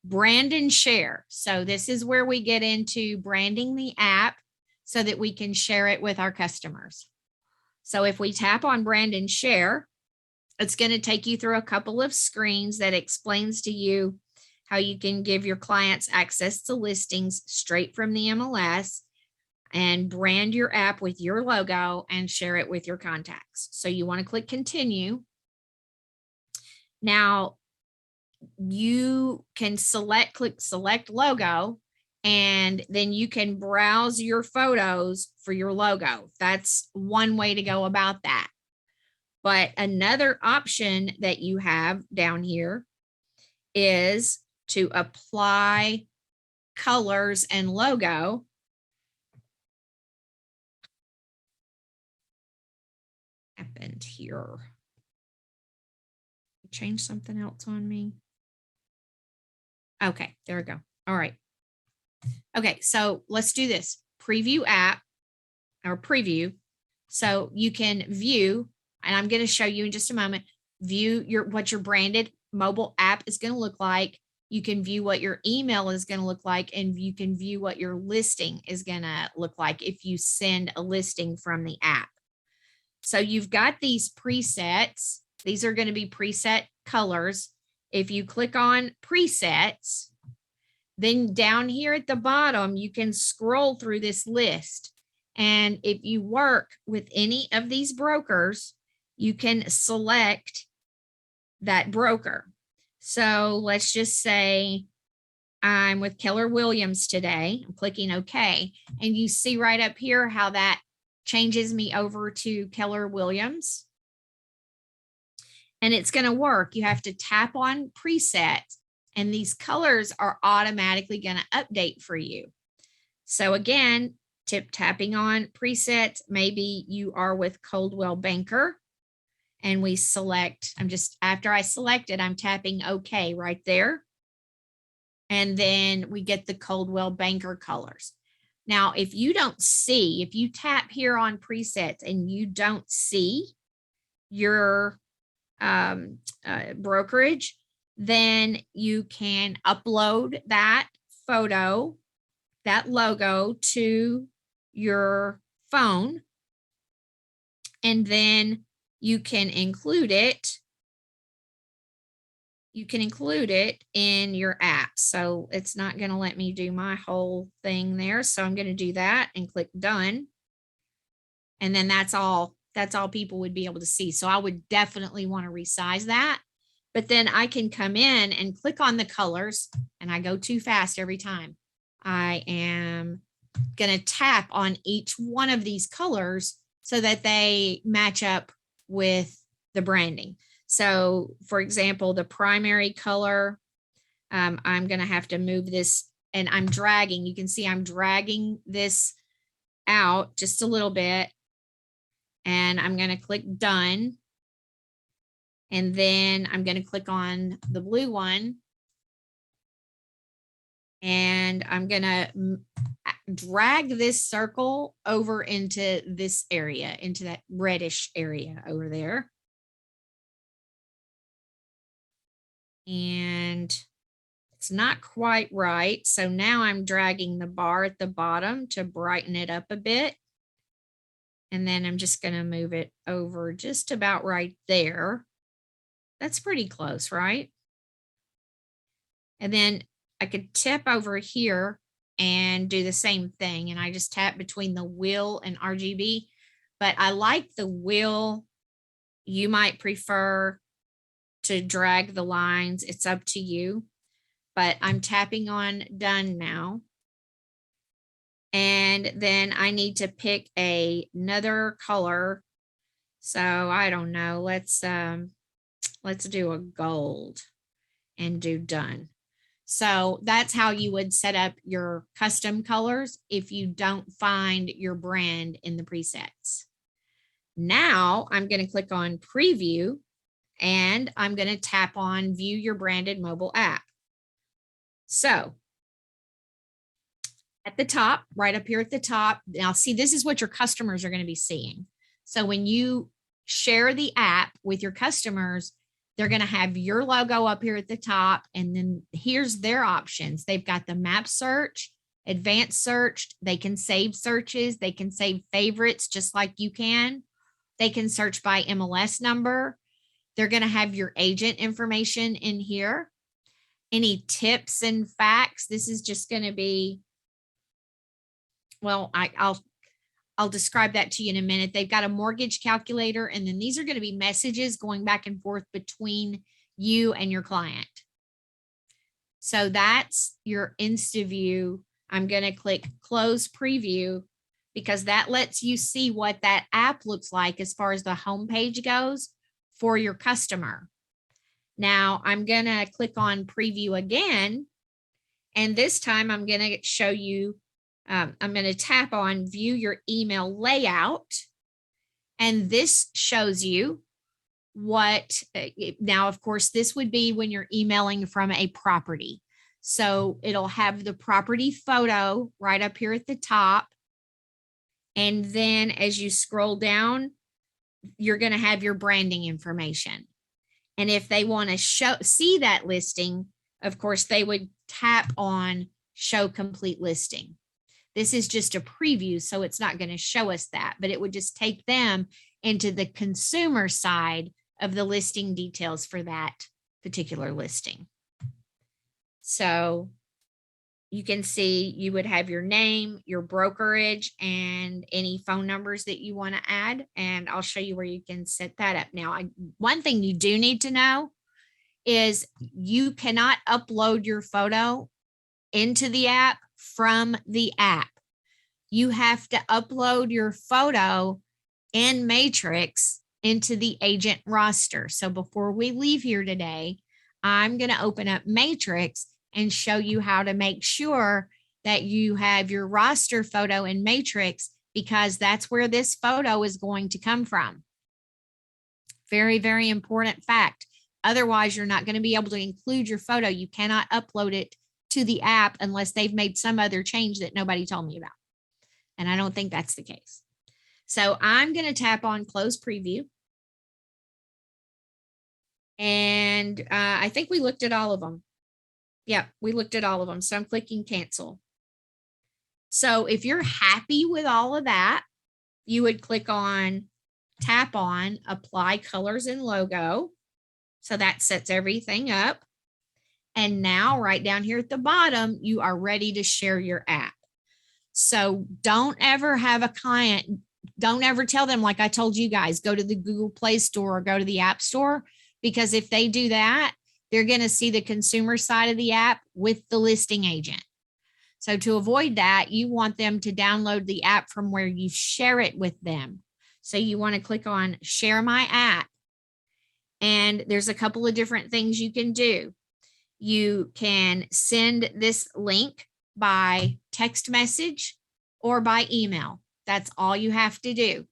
Brand and share. So this is where we get into branding the app so that we can share it with our customers. So if we tap on brand and share, it's going to take you through a couple of screens that explains to you how you can give your clients access to listings straight from the MLS and brand your app with your logo and share it with your contacts. So you want to click continue. Now, you can click select logo, and then you can browse your photos for your logo. That's one way to go about that. But another option that you have down here is to apply colors and logo. Happened here. Change something else on me. Okay, there we go. All right. Okay, so let's do this. Preview app or preview. So you can view, and I'm going to show you in just a moment, view what your branded mobile app is going to look like. You can view what your email is going to look like, and you can view what your listing is going to look like if you send a listing from the app. So you've got these presets. These are going to be preset colors. If you click on presets, then down here at the bottom, you can scroll through this list. And if you work with any of these brokers, you can select that broker. So let's just say I'm with Keller Williams today. I'm clicking OK. And you see right up here how that changes me over to Keller Williams. And it's going to work. You have to tap on preset, and these colors are automatically going to update for you. So again, tapping on presets, maybe you are with Coldwell Banker, and we select, after I select it, I'm tapping OK right there. And then we get the Coldwell Banker colors. Now, if you tap here on presets and you don't see your brokerage, then you can upload that photo, that logo to your phone, and then you can include it. You can include it in your app. So it's not going to let me do my whole thing there. So I'm going to do that and click done. And then that's all people would be able to see. So I would definitely want to resize that. But then I can come in and click on the colors, and I go too fast every time. I am going to tap on each one of these colors so that they match up with the branding. So for example, the primary color, I'm going to have to move this, and I'm dragging. You can see I'm dragging this out just a little bit, and I'm going to click done. And then I'm going to click on the blue one, and I'm going to drag this circle over into this area, into that reddish area over there. And it's not quite right. So now I'm dragging the bar at the bottom to brighten it up a bit. And then I'm just going to move it over just about right there. That's pretty close, right? And then I could tip over here and do the same thing. And I just tap between the wheel and RGB. But I like the wheel. You might prefer to drag the lines. It's up to you. But I'm tapping on done now. And then I need to pick another color. So I don't know. Let's do a gold and do done. So that's how you would set up your custom colors if you don't find your brand in the presets. Now I'm going to click on preview, and I'm going to tap on view your branded mobile app. So at the top, right up here at the top, now see, this is what your customers are going to be seeing. So when you share the app with your customers, they're going to have your logo up here at the top, and then here's their options. They've got the map search, advanced search. They can save searches. They can save favorites just like you can. They can search by MLS number. They're going to have your agent information in here. Any tips and facts. This is just going to be, well, I'll describe that to you in a minute. They've got a mortgage calculator, and then these are going to be messages going back and forth between you and your client. So that's your Insta View. I'm going to click close preview because that lets you see what that app looks like as far as the homepage goes for your customer. Now I'm going to click on preview again. And this time I'm going to show you, I'm going to tap on view your email layout. And this shows you what, now, of course, this would be when you're emailing from a property. So it'll have the property photo right up here at the top. And then as you scroll down, you're going to have your branding information. And if they want to see that listing, of course, they would tap on show complete listing. This is just a preview, so it's not going to show us that, but it would just take them into the consumer side of the listing details for that particular listing. So you can see you would have your name, your brokerage, and any phone numbers that you want to add. And I'll show you where you can set that up. Now, one thing you do need to know is you cannot upload your photo into the app from the app. You have to upload your photo in Matrix into the agent roster. So before we leave here today, I'm going to open up Matrix and show you how to make sure that you have your roster photo in Matrix, because that's where this photo is going to come from. Very, very important fact. Otherwise, you're not going to be able to include your photo. You cannot upload it to the app unless they've made some other change that nobody told me about. And I don't think that's the case. So I'm going to tap on close preview. And I think we looked at all of them. Yeah, we looked at all of them. So I'm clicking cancel. So if you're happy with all of that, you would tap on apply colors and logo. So that sets everything up. And now right down here at the bottom, you are ready to share your app. So don't ever have a client, don't ever tell them, like I told you guys, go to the Google Play Store or go to the App Store, because if they do that, they're going to see the consumer side of the app with the listing agent. So to avoid that, you want them to download the app from where you share it with them. So you want to click on share my app. And there's a couple of different things you can do. You can send this link by text message or by email. That's all you have to do.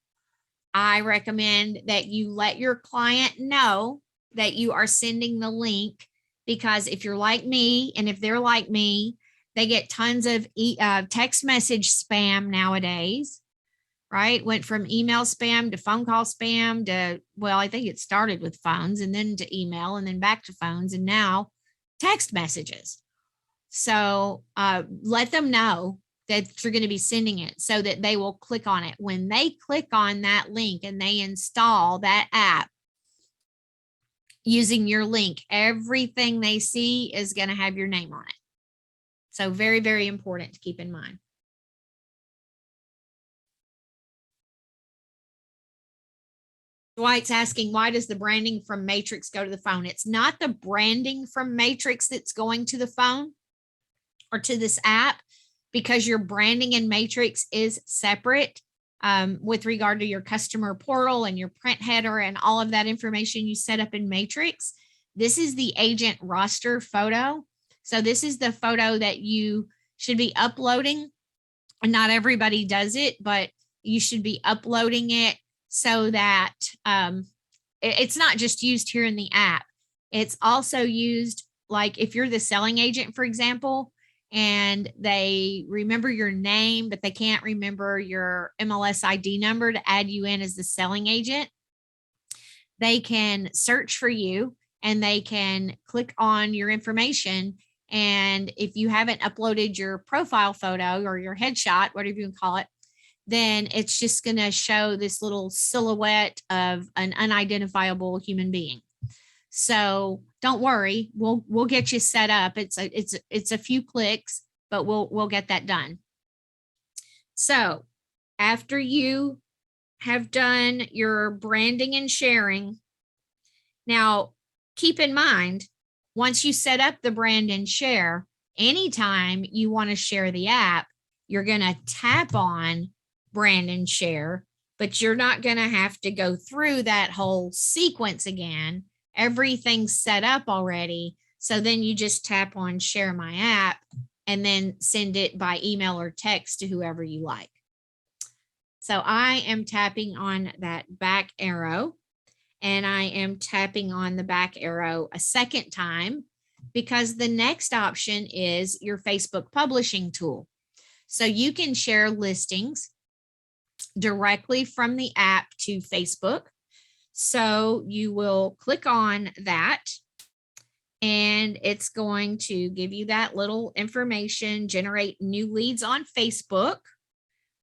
I recommend that you let your client know that you are sending the link, because if you're like me and if they're like me, they get tons of text message spam nowadays, right? Went from email spam to phone call spam to, well, I think it started with phones and then to email and then back to phones and now text messages. So let them know that you're going to be sending it so that they will click on it. When they click on that link and they install that app using your link, everything they see is going to have your name on it. So very, very important to keep in mind. Dwight's asking, why does the branding from Matrix go to the phone? It's not the branding from Matrix that's going to the phone or to this app, because your branding in Matrix is separate with regard to your customer portal and your print header and all of that information you set up in Matrix. This is the agent roster photo. So this is the photo that you should be uploading. And not everybody does it, but you should be uploading it so that it's not just used here in the app. It's also used, like if you're the selling agent, for example, and they remember your name, but they can't remember your MLS ID number to add you in as the selling agent, they can search for you and they can click on your information. And if you haven't uploaded your profile photo or your headshot, whatever you can call it, then it's just going to show this little silhouette of an unidentifiable human being. So don't worry, we'll get you set up. It's a few clicks, but we'll get that done. So after you have done your branding and sharing, now keep in mind Once you set up the brand and share, anytime you want to share the app, you're going to tap on brand and share, but you're not going to have to go through that whole sequence again. Everything's set up already. So then you just tap on share my app and then send it by email or text to whoever you like. So I am tapping on that back arrow, and I am tapping on the back arrow a second time because the next option is your Facebook publishing tool. So you can share listings directly from the app to Facebook. So you will click on that, and it's going to give you that little information, generate new leads on Facebook,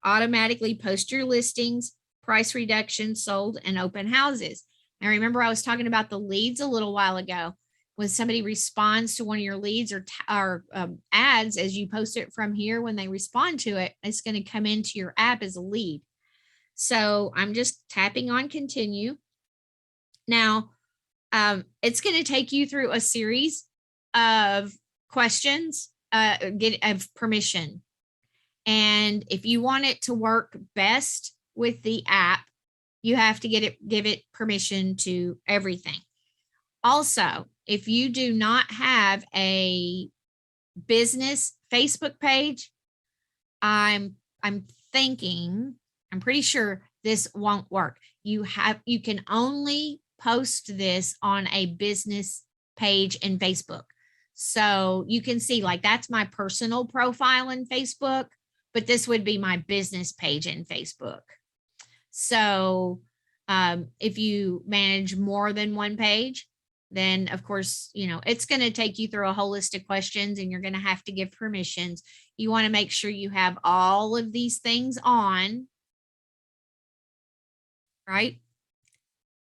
automatically post your listings, price reduction, sold, and open houses. Now, remember, I was talking about the leads a little while ago. When somebody responds to one of your leads or ads, as you post it from here, when they respond to it, it's going to come into your app as a lead. So I'm just tapping on continue. Now, it's going to take you through a series of questions, of permission. And if you want it to work best with the app, you have to give it permission to everything. Also, if you do not have a business Facebook page, I'm pretty sure this won't work. You can only post this on a business page in Facebook. So you can see, like, that's my personal profile in Facebook, but this would be my business page in Facebook. So if you manage more than one page, then of course, it's going to take you through a whole list of questions, and you're going to have to give permissions. You want to make sure you have all of these things on, right?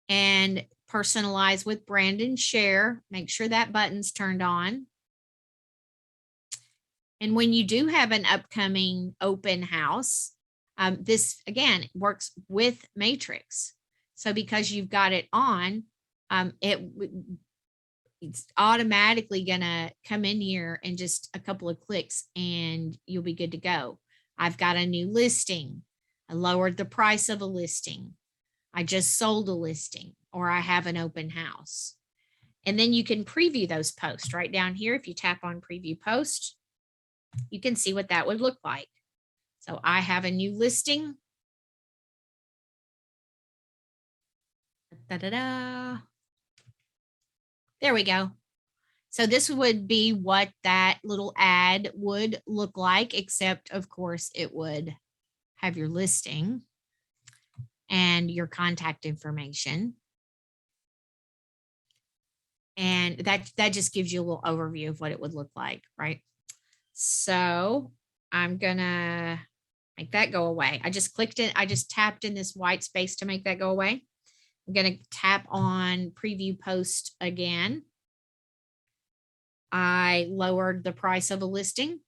And personalize with brand and share. Make sure that button's turned on. And when you do have an upcoming open house, this again works with Matrix. So because you've got it on, it's automatically gonna come in here in just a couple of clicks, and you'll be good to go. I've got a new listing. I lowered the price of a listing. I just sold a listing, or I have an open house. And then you can preview those posts right down here. If you tap on preview post, you can see what that would look like. So I have a new listing. Da-da-da. There we go. So this would be what that little ad would look like, except of course it would have your listing and your contact information. And that just gives you a little overview of what it would look like, right? So I'm gonna make that go away. I just clicked it. I just tapped in this white space to make that go away. I'm gonna tap on preview post again. I lowered the price of a listing.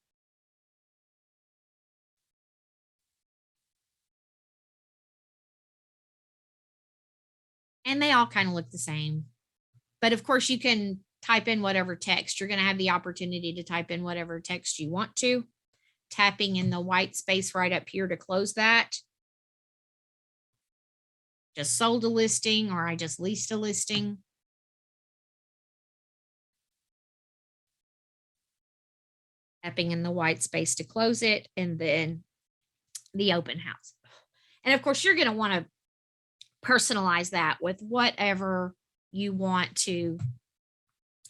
And they all kind of look the same. But of course, you can type in whatever text. You're going to have the opportunity to type in whatever text you want to. Tapping in the white space right up here to close that. Just sold a listing, or I just leased a listing. Tapping in the white space to close it, and then the open house. And of course, you're going to want to personalize that with whatever you want to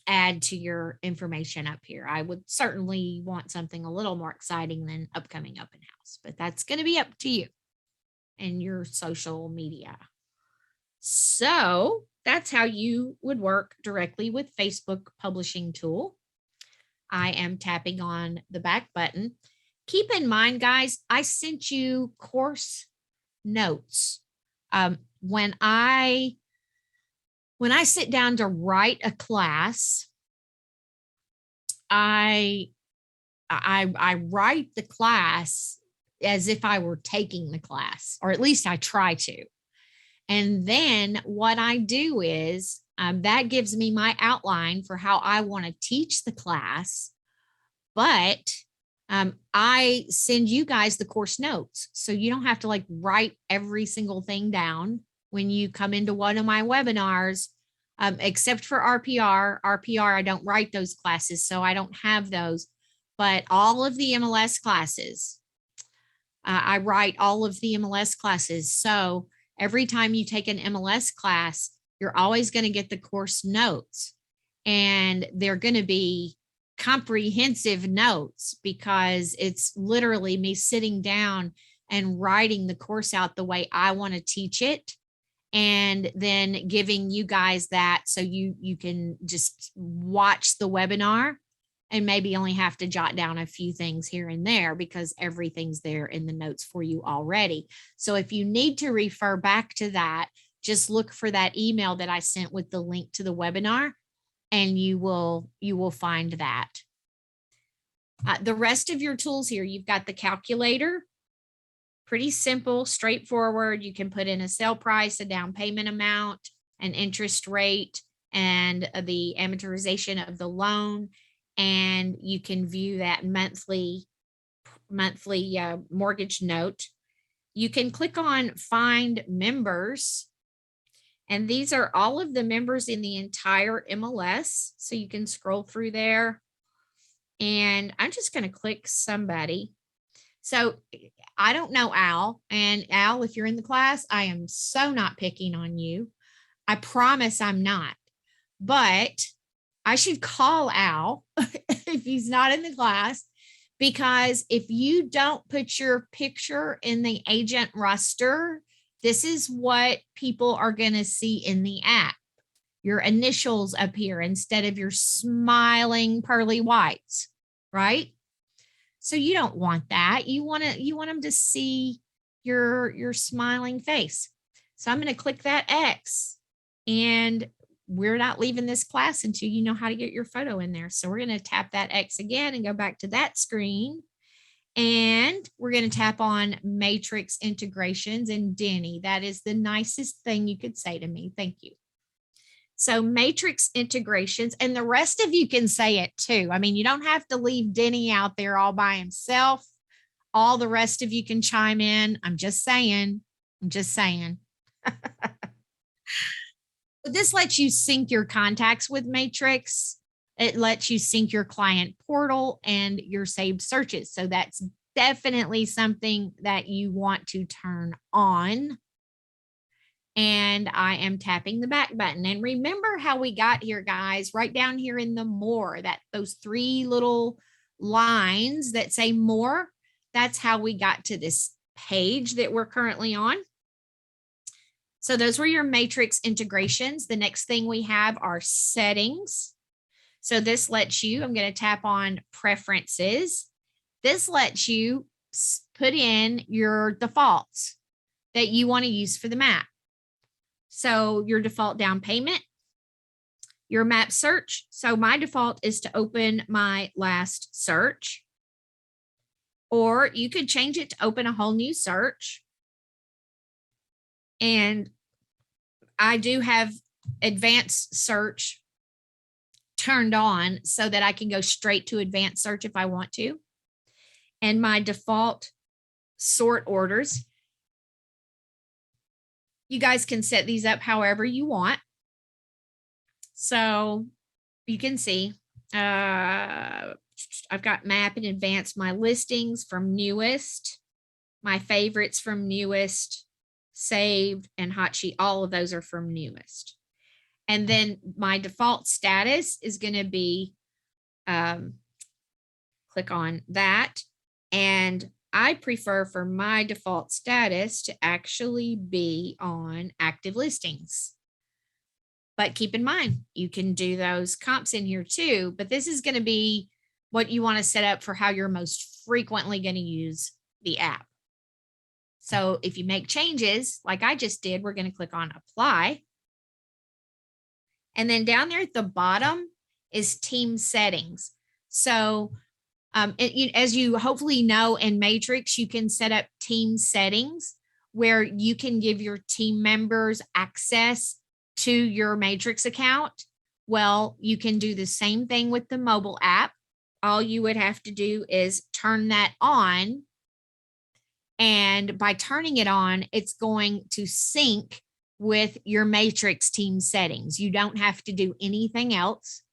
add to your information up here. I would certainly want something a little more exciting than upcoming open house, but that's going to be up to you and your social media. So that's how you would work directly with Facebook publishing tool. I am tapping on the back button. Keep in mind, guys, I sent you course notes. When I sit down to write a class, I write the class as if I were taking the class, or at least I try to. And then what I do is That gives me my outline for how I want to teach the class. But I send you guys the course notes. So you don't have to like write every single thing down when you come into one of my webinars, except for RPR. RPR, I don't write those classes, so I don't have those. But all of the MLS classes, I write all of the MLS classes. So every time you take an MLS class, you're always going to get the course notes, and they're going to be comprehensive notes because it's literally me sitting down and writing the course out the way I want to teach it, and then giving you guys that so you can just watch the webinar and maybe only have to jot down a few things here and there because everything's there in the notes for you already. So if you need to refer back to that, just look for that email that I sent with the link to the webinar, and you will find that. The rest of your tools here, you've got the calculator, pretty simple, straightforward. You can put in a sale price, a down payment amount, an interest rate, and the amortization of the loan. And you can view that monthly mortgage note. You can click on Find Members. And these are all of the members in the entire MLS. So you can scroll through there. And I'm just going to click somebody. So I don't know Al. And Al, if you're in the class, I am so not picking on you. I promise I'm not. But I should call Al if he's not in the class, because if you don't put your picture in the agent roster, this is what people are going to see in the app. Your initials appear instead of your smiling pearly whites, right? So you don't want that. You want them to see your smiling face. So I'm going to click that X, and we're not leaving this class until you know how to get your photo in there. So we're going to tap that X again and go back to that screen. And we're going to tap on Matrix Integrations and Denny. That is the nicest thing you could say to me. Thank you. So Matrix Integrations, and the rest of you can say it too. I mean, you don't have to leave Denny out there all by himself. All the rest of you can chime in. I'm just saying. This lets you sync your contacts with Matrix. It lets you sync your client portal and your saved searches. So that's definitely something that you want to turn on. And I am tapping the back button. And remember how we got here, guys, right down here in the more, those three little lines that say more, that's how we got to this page that we're currently on. So those were your Matrix integrations. The next thing we have are settings. So this lets you, I'm going to tap on preferences. This lets you put in your defaults that you want to use for the map. So your default down payment, your map search. So my default is to open my last search, or you could change it to open a whole new search. And I do have advanced search turned on so that I can go straight to advanced search if I want to. And my default sort orders, you guys can set these up however you want. So you can see I've got map and advanced, my listings from newest, my favorites from newest, saved, and hot sheet. All of those are from newest. And then my default status is going to be, click on that. And I prefer for my default status to actually be on active listings. But keep in mind, you can do those comps in here too, but this is going to be what you want to set up for how you're most frequently going to use the app. So if you make changes like I just did, we're going to click on apply. And then down there at the bottom is team settings. So as you hopefully know in Matrix, you can set up team settings where you can give your team members access to your Matrix account. Well, you can do the same thing with the mobile app. All you would have to do is turn that on. And by turning it on, it's going to sync with your Matrix team settings. You don't have to do anything else.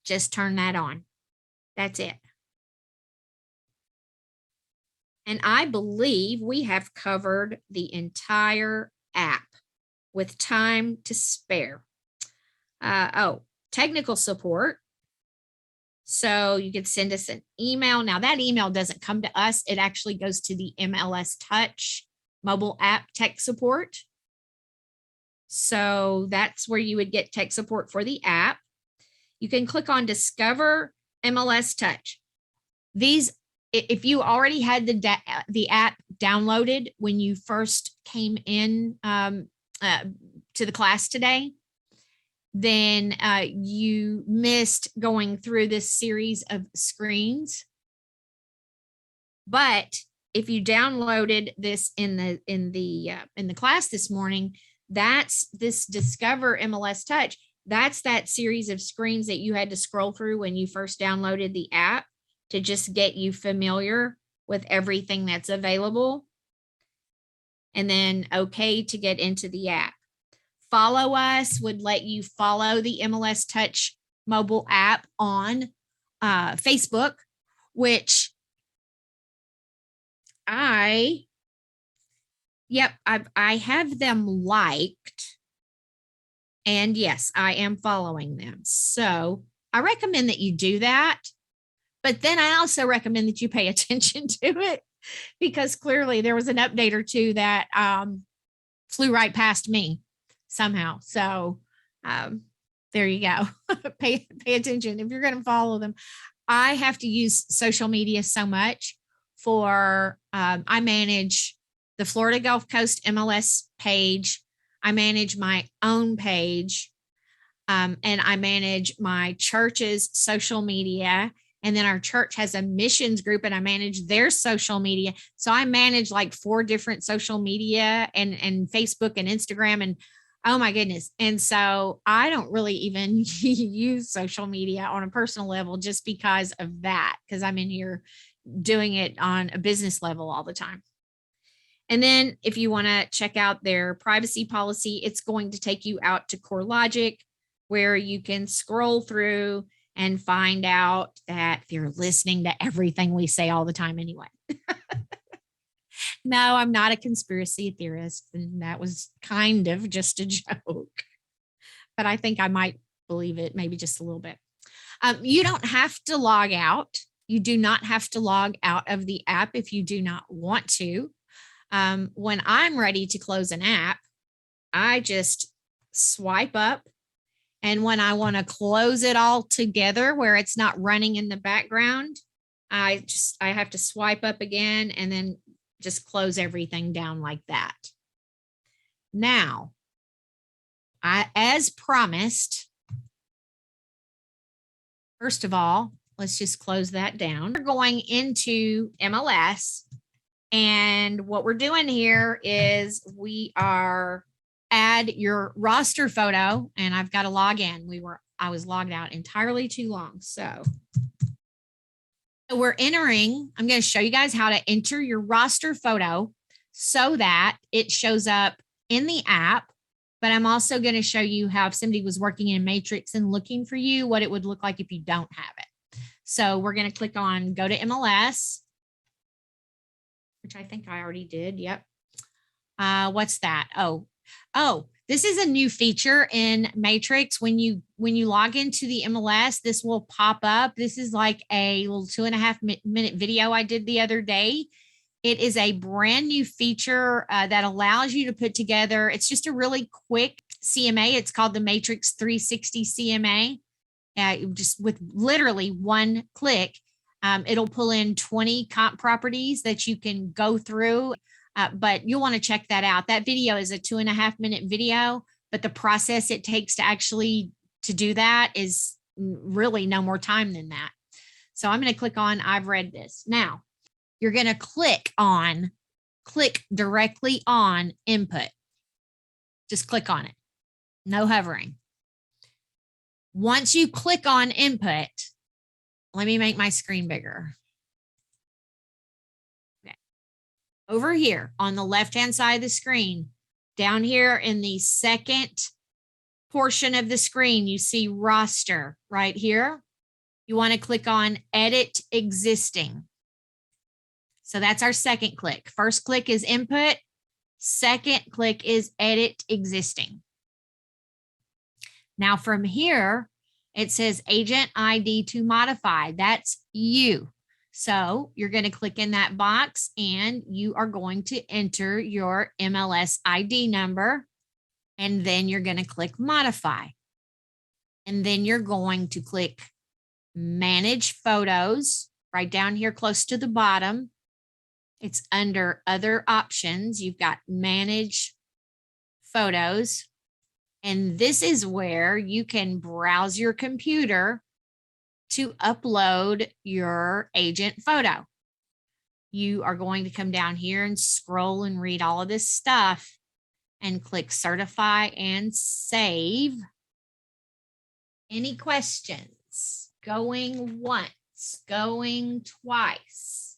Just turn that on. That's it. And I believe we have covered the entire app with time to spare. Technical support. So you could send us an email. Now that email doesn't come to us. It actually goes to the MLS Touch Mobile App tech support. So that's where you would get tech support for the app. You can click on Discover MLS Touch. These, if you already had the app downloaded when you first came in to the class today, then you missed going through this series of screens. But if you downloaded this in the class this morning, that's this Discover MLS Touch. That's that series of screens that you had to scroll through when you first downloaded the app to just get you familiar with everything that's available. And then okay to get into the app. Follow us would let you follow the MLS Touch mobile app on Facebook, which I have them liked. And yes, I am following them. So I recommend that you do that. But then I also recommend that you pay attention to it, because clearly there was an update or two that flew right past me somehow. So there you go. pay attention if you're going to follow them. I have to use social media so much for, I manage the Florida Gulf Coast MLS page. I manage my own page, and I manage my church's social media. And then our church has a missions group and I manage their social media. So I manage like 4 different social media and Facebook and Instagram, and oh my goodness. And so I don't really even use social media on a personal level just because of that, because I'm in here doing it on a business level all the time. And then if you want to check out their privacy policy, it's going to take you out to CoreLogic, where you can scroll through and find out that they're listening to everything we say all the time anyway. No, I'm not a conspiracy theorist. And that was kind of just a joke, but I think I might believe it maybe just a little bit. You don't have to log out. You do not have to log out of the app if you do not want to. When I'm ready to close an app, I just swipe up. And when I want to close it all together where it's not running in the background, I have to swipe up again and then just close everything down like that. Now, as promised, first of all, let's just close that down. We're going into MLS. And what we're doing here is we are add your roster photo, and I've got to log in. I was logged out entirely too long. So we're entering, I'm going to show you guys how to enter your roster photo so that it shows up in the app. But I'm also going to show you how if somebody was working in Matrix and looking for you, what it would look like if you don't have it. So we're going to click on go to MLS, which I think I already did. Yep. What's that? Oh, this is a new feature in Matrix. When you log into the MLS, this will pop up. This is like a little 2.5-minute video I did the other day. It is a brand new feature that allows you to put together. It's just a really quick CMA. It's called the Matrix 360 CMA. Just with literally one click, it'll pull in 20 comp properties that you can go through. But you'll want to check that out. That video is a 2.5-minute video, but the process it takes to do that is really no more time than that. So I'm going to click on, I've read this. Now you're going to click directly on input. Just click on it. No hovering. Once you click on input, let me make my screen bigger. Okay. Over here on the left-hand side of the screen, down here in the second portion of the screen, you see roster right here. You want to click on edit existing. So that's our second click. First click is input. Second click is edit existing. Now from here, it says agent ID to modify. That's you. So you're going to click in that box and you are going to enter your MLS ID number. And then you're going to click modify. And then you're going to click manage photos right down here close to the bottom. It's under other options. You've got manage photos. And this is where you can browse your computer to upload your agent photo. You are going to come down here and scroll and read all of this stuff and click certify and save. Any questions? Going once, going twice.